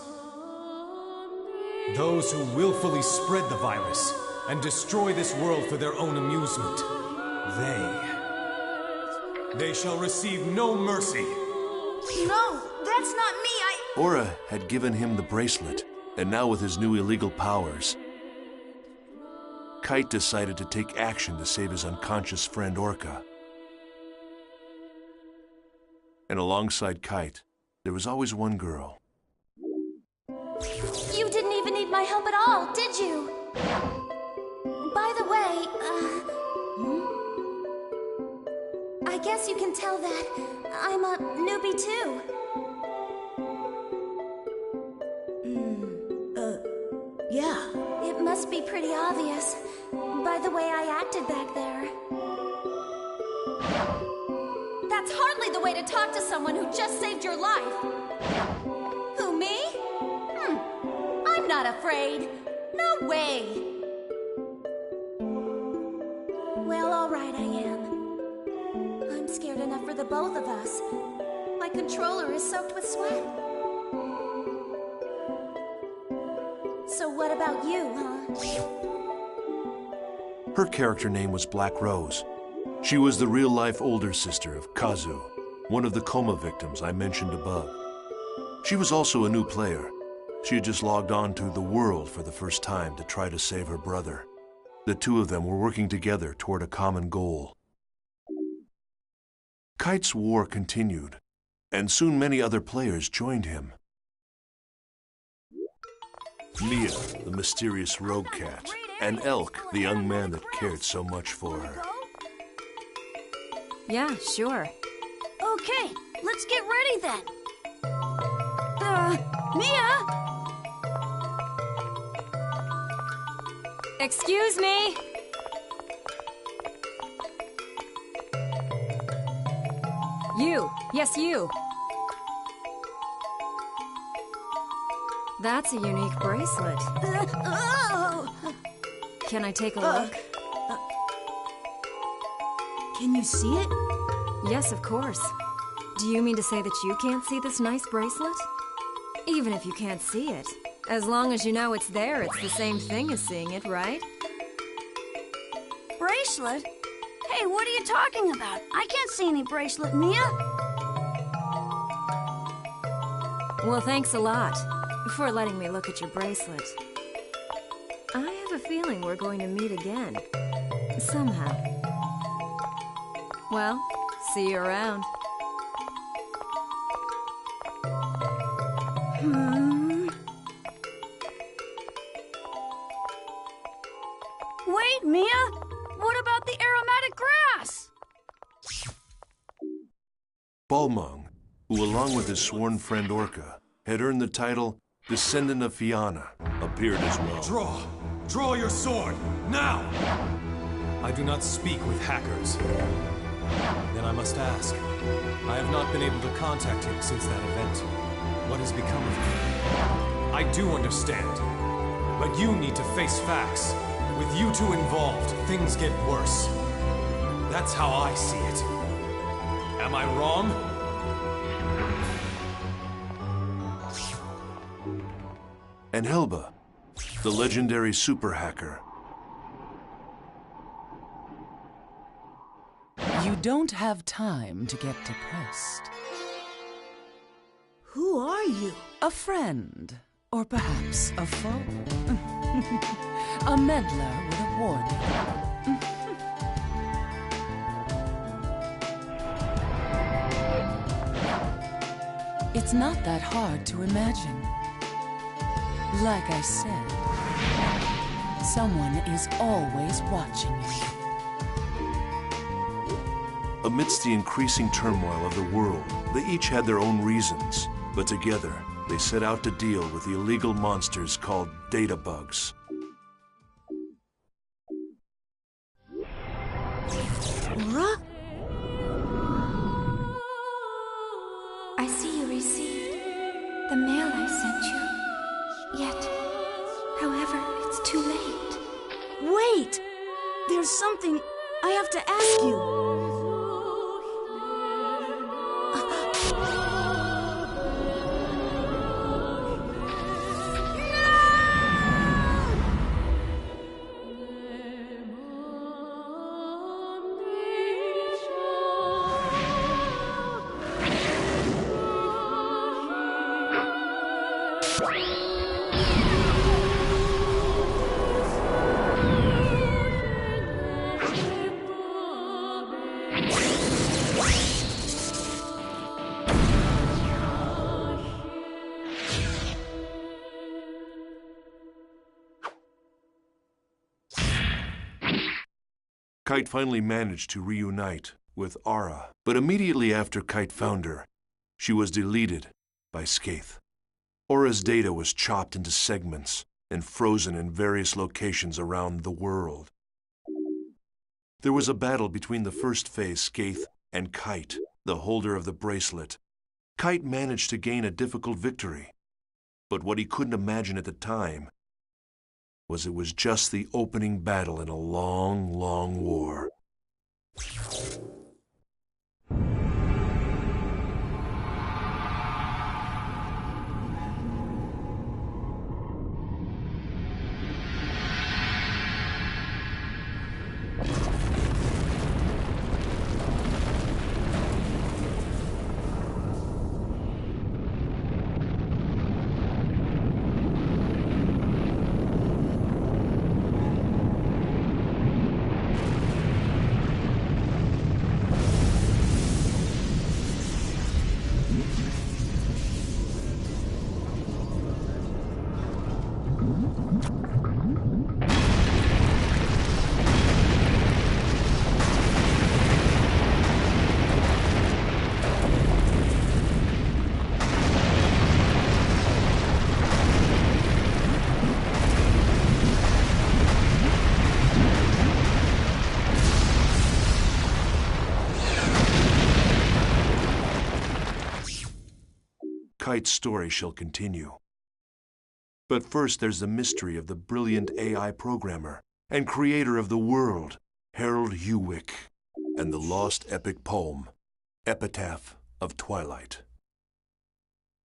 Those who willfully spread the virus and destroy this world for their own amusement, they shall receive no mercy. No, that's not me, Aura had given him the bracelet, and now with his new illegal powers, Kite decided to take action to save his unconscious friend Orca. And alongside Kite, there was always one girl. You didn't even need my help at all, did you? By the way, I guess you can tell that I'm a newbie too. Yeah. It must be pretty obvious by the way I acted back there. That's hardly the way to talk to someone who just saved your life. Who, me? I'm not afraid. No way. Well, all right, I am. I'm scared enough for the both of us. My controller is soaked with sweat. So what about you, huh? Her character name was Black Rose. She was the real-life older sister of Kazu, one of the coma victims I mentioned above. She was also a new player. She had just logged on to the world for the first time to try to save her brother. The two of them were working together toward a common goal. Kite's war continued, and soon many other players joined him. Mia, the mysterious rogue cat, and Elk, the young man that cared so much for her. Yeah, sure. Okay, let's get ready then. Mia? Excuse me? You. Yes, you. That's a unique bracelet. Can I take a look? Can you see it? Yes, of course. Do you mean to say that you can't see this nice bracelet? Even if you can't see it, as long as you know it's there, it's the same thing as seeing it, right? Bracelet? Hey, what are you talking about? I can't see any bracelet, Mia. Well, thanks a lot for letting me look at your bracelet. I have a feeling we're going to meet again. Somehow. Well, see you around. Wait, Mia! What about the aromatic grass? Balmung, who along with his sworn friend Orca, had earned the title Descendant of Fianna, appeared as well. Draw! Draw your sword! Now! I do not speak with hackers. Then I must ask. I have not been able to contact him since that event. What has become of him? I do understand. But you need to face facts. With you two involved, things get worse. That's how I see it. Am I wrong? And Helba, the legendary super hacker. You don't have time to get depressed. Who are you? A friend, or perhaps a foe. A meddler with a warning. It's not that hard to imagine. Like I said, someone is always watching you. Amidst the increasing turmoil of the world, they each had their own reasons, but together they set out to deal with the illegal monsters called data bugs. Laura? I see you received the mail I sent you. Yet, however, it's too late. Wait! There's something I have to ask you. Kite finally managed to reunite with Ara, but immediately after Kite found her, she was deleted by Skaith. Aura's data was chopped into segments and frozen in various locations around the world. There was a battle between the first phase Skaith and Kite, the holder of the bracelet. Kite managed to gain a difficult victory, but what he couldn't imagine at the time was it was just the opening battle in a long, long war. Kite's story shall continue. But first there's the mystery of the brilliant AI programmer and creator of the world, Harold Hewick, and the lost epic poem, Epitaph of Twilight.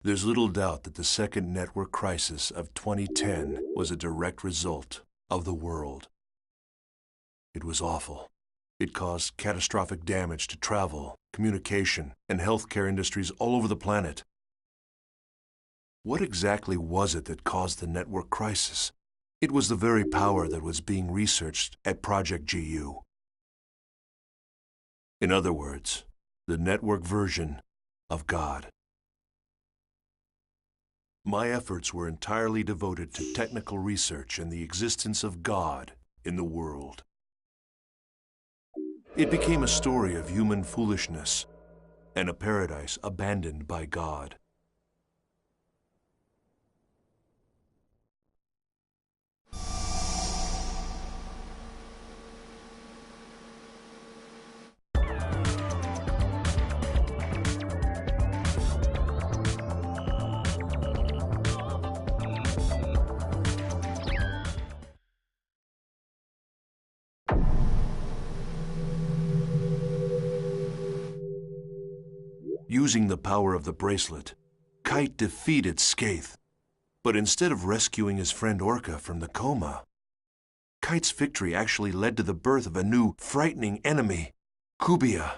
There's little doubt that the second network crisis of 2010 was a direct result of the world. It was awful. It caused catastrophic damage to travel, communication, and healthcare industries all over the planet. What exactly was it that caused the network crisis? It was the very power that was being researched at Project GU. In other words, the network version of God. My efforts were entirely devoted to technical research and the existence of God in the world. It became a story of human foolishness and a paradise abandoned by God. Using the power of the bracelet, Kite defeated Skaith. But instead of rescuing his friend Orca from the coma, Kite's victory actually led to the birth of a new, frightening enemy, Kubia.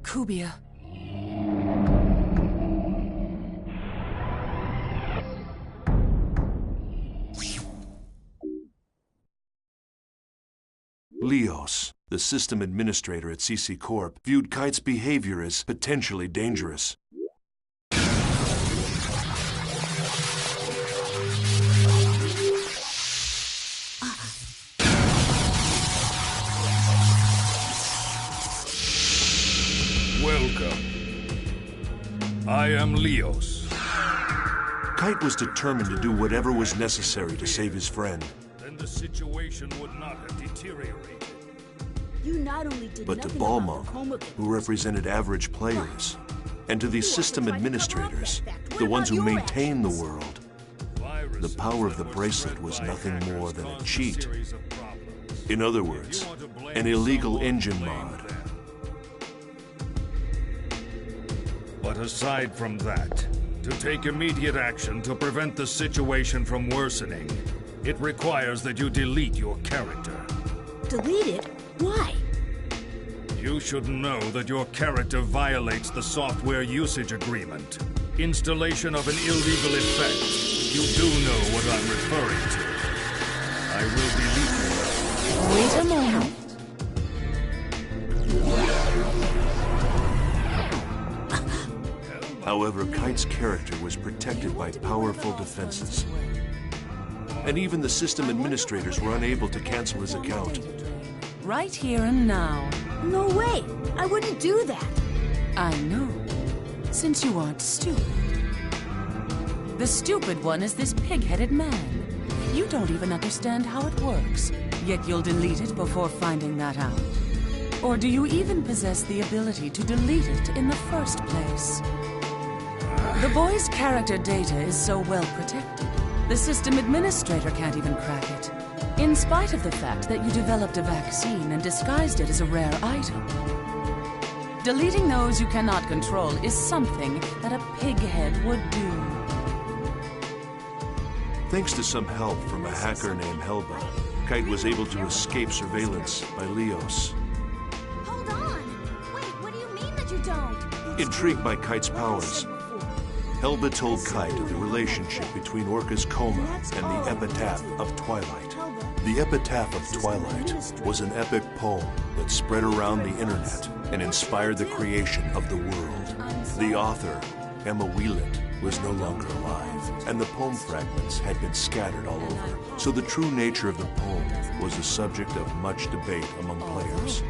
Kubia. Leos, the system administrator at CC Corp, viewed Kite's behavior as potentially dangerous. Welcome. I am Leos. Kite was determined to do whatever was necessary to save his friend. Then the situation would not have deteriorated. You not only did But to nothing about Balmung, the coma, who represented average players, and to these system administrators, the ones who maintain the world, the power of the bracelet was nothing more than a cheat. In other words, an illegal engine mod. But aside from that, to take immediate action to prevent the situation from worsening, it requires that you delete your character. Delete it? Why? You should know that your character violates the software usage agreement. Installation of an illegal effect. You do know what I'm referring to. I will delete you. Wait a moment. However, Kite's character was protected by powerful defenses. And even the system administrators were unable to cancel his account. Right here and now. No way! I wouldn't do that! I know, since you aren't stupid. The stupid one is this pig-headed man. You don't even understand how it works, yet you'll delete it before finding that out. Or do you even possess the ability to delete it in the first place? The boy's character data is so well protected, the system administrator can't even crack it, in spite of the fact that you developed a vaccine and disguised it as a rare item. Deleting those you cannot control is something that a pighead would do. Thanks to some help from a hacker named Helba, Kite was able to escape surveillance by Leos. Hold on! Wait, what do you mean that you don't? Intrigued by Kite's powers, Helba told Kite of the relationship between Orca's coma and the Epitaph of Twilight. The Epitaph of Twilight was an epic poem that spread around the internet and inspired the creation of the world. The author, Emma Wieland, was no longer alive, and the poem fragments had been scattered all over. So the true nature of the poem was the subject of much debate among players.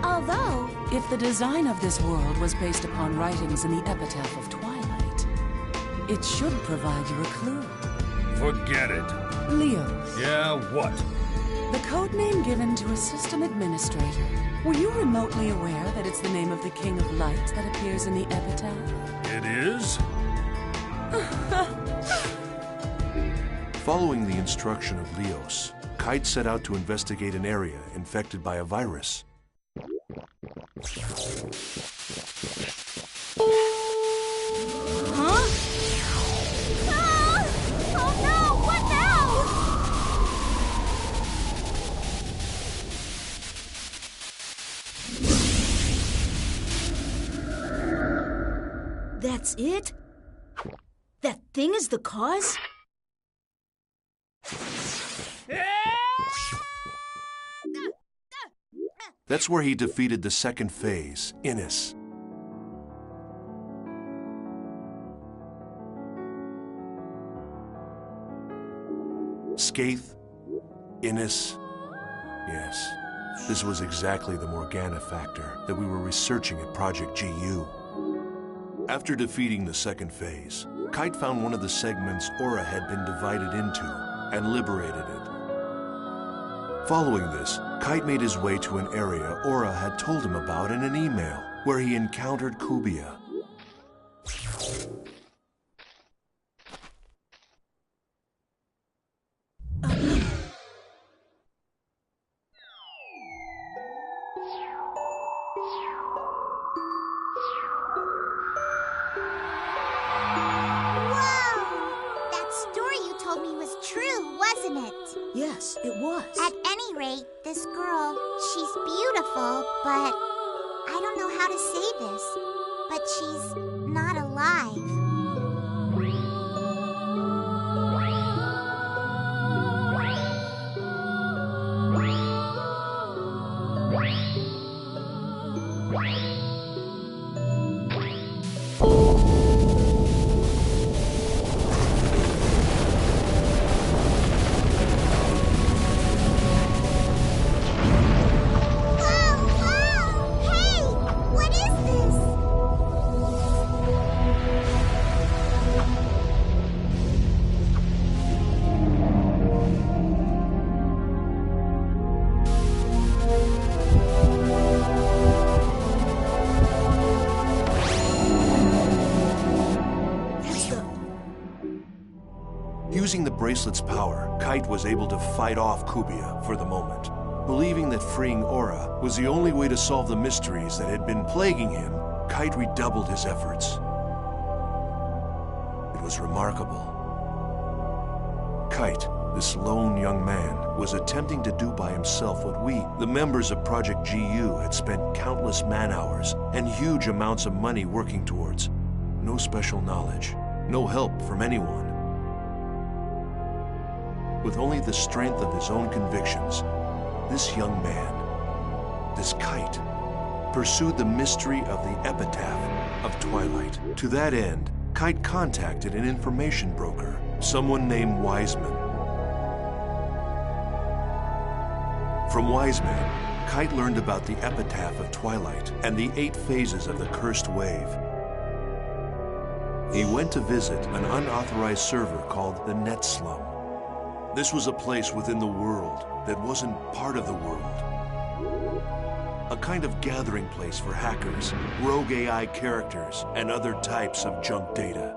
Although, if the design of this world was based upon writings in the Epitaph of Twilight, it should provide you a clue. Forget it. Leo. Yeah, what? The code name given to a system administrator. Were you remotely aware that it's the name of the King of Light that appears in the Epitaph? It is? Following the instruction of Leos, Kite set out to investigate an area infected by a virus. huh? Ah! Oh no! What now? That's it? That thing is the cause? That's where he defeated the second phase, Innis. Skaith, Innis. Yes, this was exactly the Morgana factor that we were researching at Project GU. After defeating the second phase, Kite found one of the segments Aura had been divided into and liberated it. Following this, Kite made his way to an area Aura had told him about in an email, where he encountered Kubia. Yes, it was. At any rate, this girl, she's beautiful, but I don't know how to say this, but she's not alive. Using the bracelet's power, Kite was able to fight off Kubia for the moment. Believing that freeing Aura was the only way to solve the mysteries that had been plaguing him, Kite redoubled his efforts. It was remarkable. Kite, this lone young man, was attempting to do by himself what we, the members of Project GU, had spent countless man-hours and huge amounts of money working towards. No special knowledge, no help from anyone. With only the strength of his own convictions, this young man, this Kite, pursued the mystery of the Epitaph of Twilight. To that end, Kite contacted an information broker, someone named Wiseman. From Wiseman, Kite learned about the Epitaph of Twilight and the 8 phases of the Cursed Wave. He went to visit an unauthorized server called the Net Slum. This was a place within the world that wasn't part of the world. A kind of gathering place for hackers, rogue AI characters, and other types of junk data.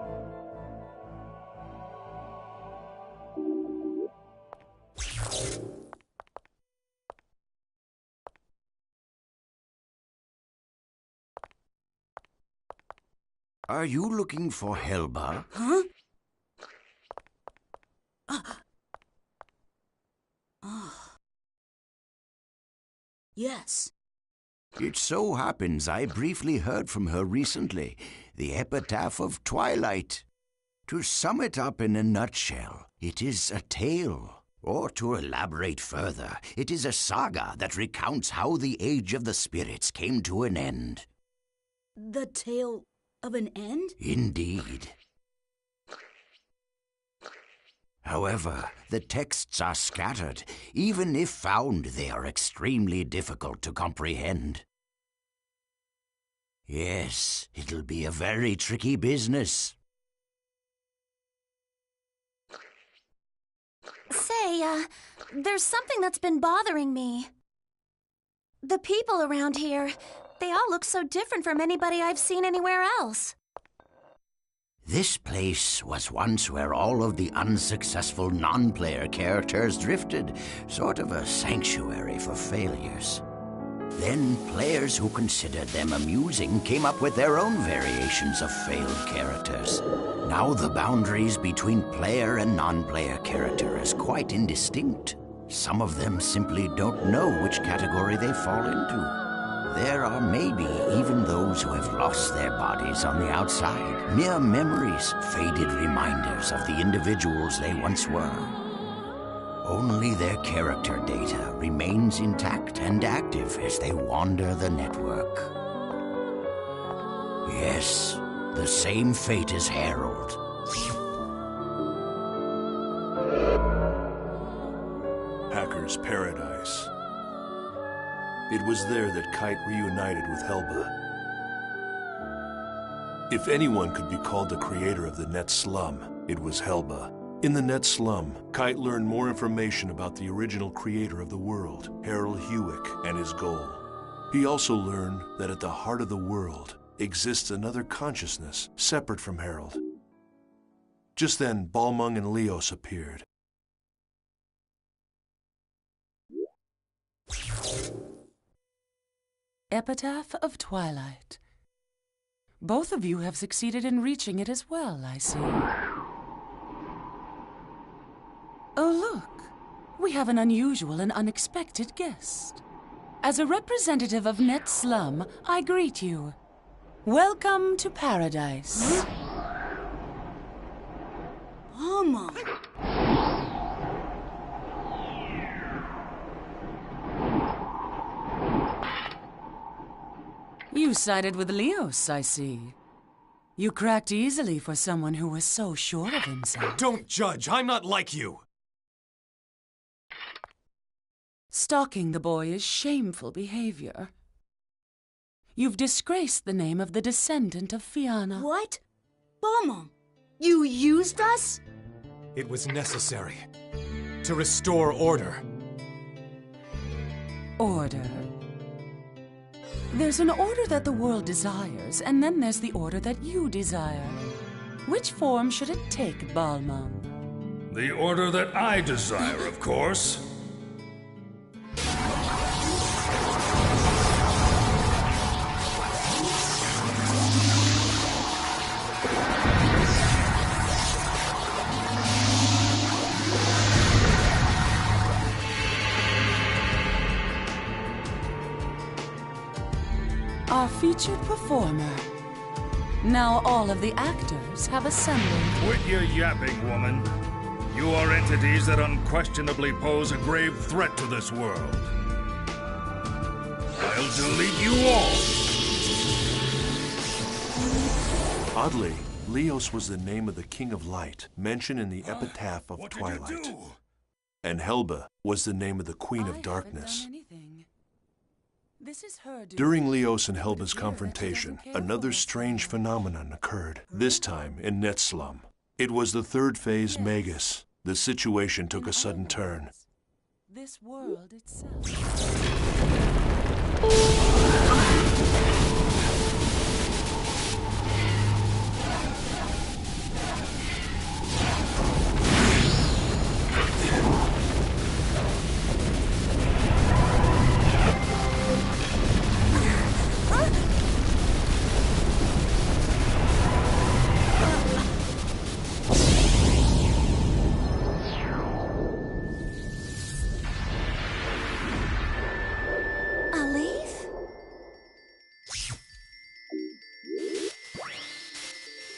Are you looking for Helba? Huh? Yes. It so happens I briefly heard from her recently, the epitaph of Twilight. To sum it up in a nutshell, it is a tale. Or to elaborate further, it is a saga that recounts how the Age of the Spirits came to an end. The tale of an end? Indeed. However, the texts are scattered. Even if found, they are extremely difficult to comprehend. Yes, it'll be a very tricky business. Say, there's something that's been bothering me. The people around here, they all look so different from anybody I've seen anywhere else. This place was once where all of the unsuccessful non-player characters drifted, sort of a sanctuary for failures. Then players who considered them amusing came up with their own variations of failed characters. Now the boundaries between player and non-player character is quite indistinct. Some of them simply don't know which category they fall into. There are maybe even those who have lost their bodies on the outside. Mere memories, faded reminders of the individuals they once were. Only their character data remains intact and active as they wander the network. Yes, the same fate as Harold. Hacker's Paradise. It was there that Kite reunited with Helba. If anyone could be called the creator of the Net Slum, it was Helba. In the Net Slum, Kite learned more information about the original creator of the world, Harold Hewick, and his goal. He also learned that at the heart of the world exists another consciousness separate from Harold. Just then, Balmung and Leos appeared. Epitaph of Twilight. Both of you have succeeded in reaching it as well, I see. Oh, look. We have an unusual and unexpected guest. As a representative of Net Slum, I greet you. Welcome to Paradise. Mama. You sided with Leos, I see. You cracked easily for someone who was so sure of himself. Don't judge! I'm not like you! Stalking the boy is shameful behavior. You've disgraced the name of the descendant of Fianna. What? Balmung, you used us? It was necessary. To restore order. Order. There's an order that the world desires, and then there's the order that you desire. Which form should it take, Balmung? The order that I desire, of course. Our featured performer. Now all of the actors have assembled. Quit your yapping, woman. You are entities that unquestionably pose a grave threat to this world. I'll delete you all! Oddly, Leos was the name of the King of Light, mentioned in the epitaph of Twilight. And Helba was the name of the Queen of Darkness. This is her doing. During Leos and Helba's confrontation, another strange phenomenon occurred, this time in Net Slum. It was the third phase Magus, the situation took a sudden turn. This world itself.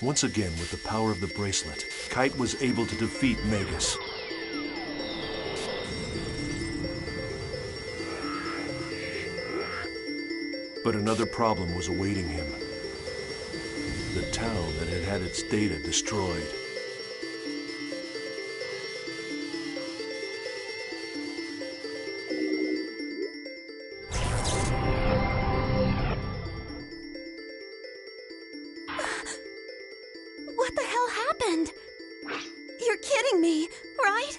Once again, with the power of the bracelet, Kite was able to defeat Magus. But another problem was awaiting him. The town that had had its data destroyed. What the hell happened? You're kidding me, right?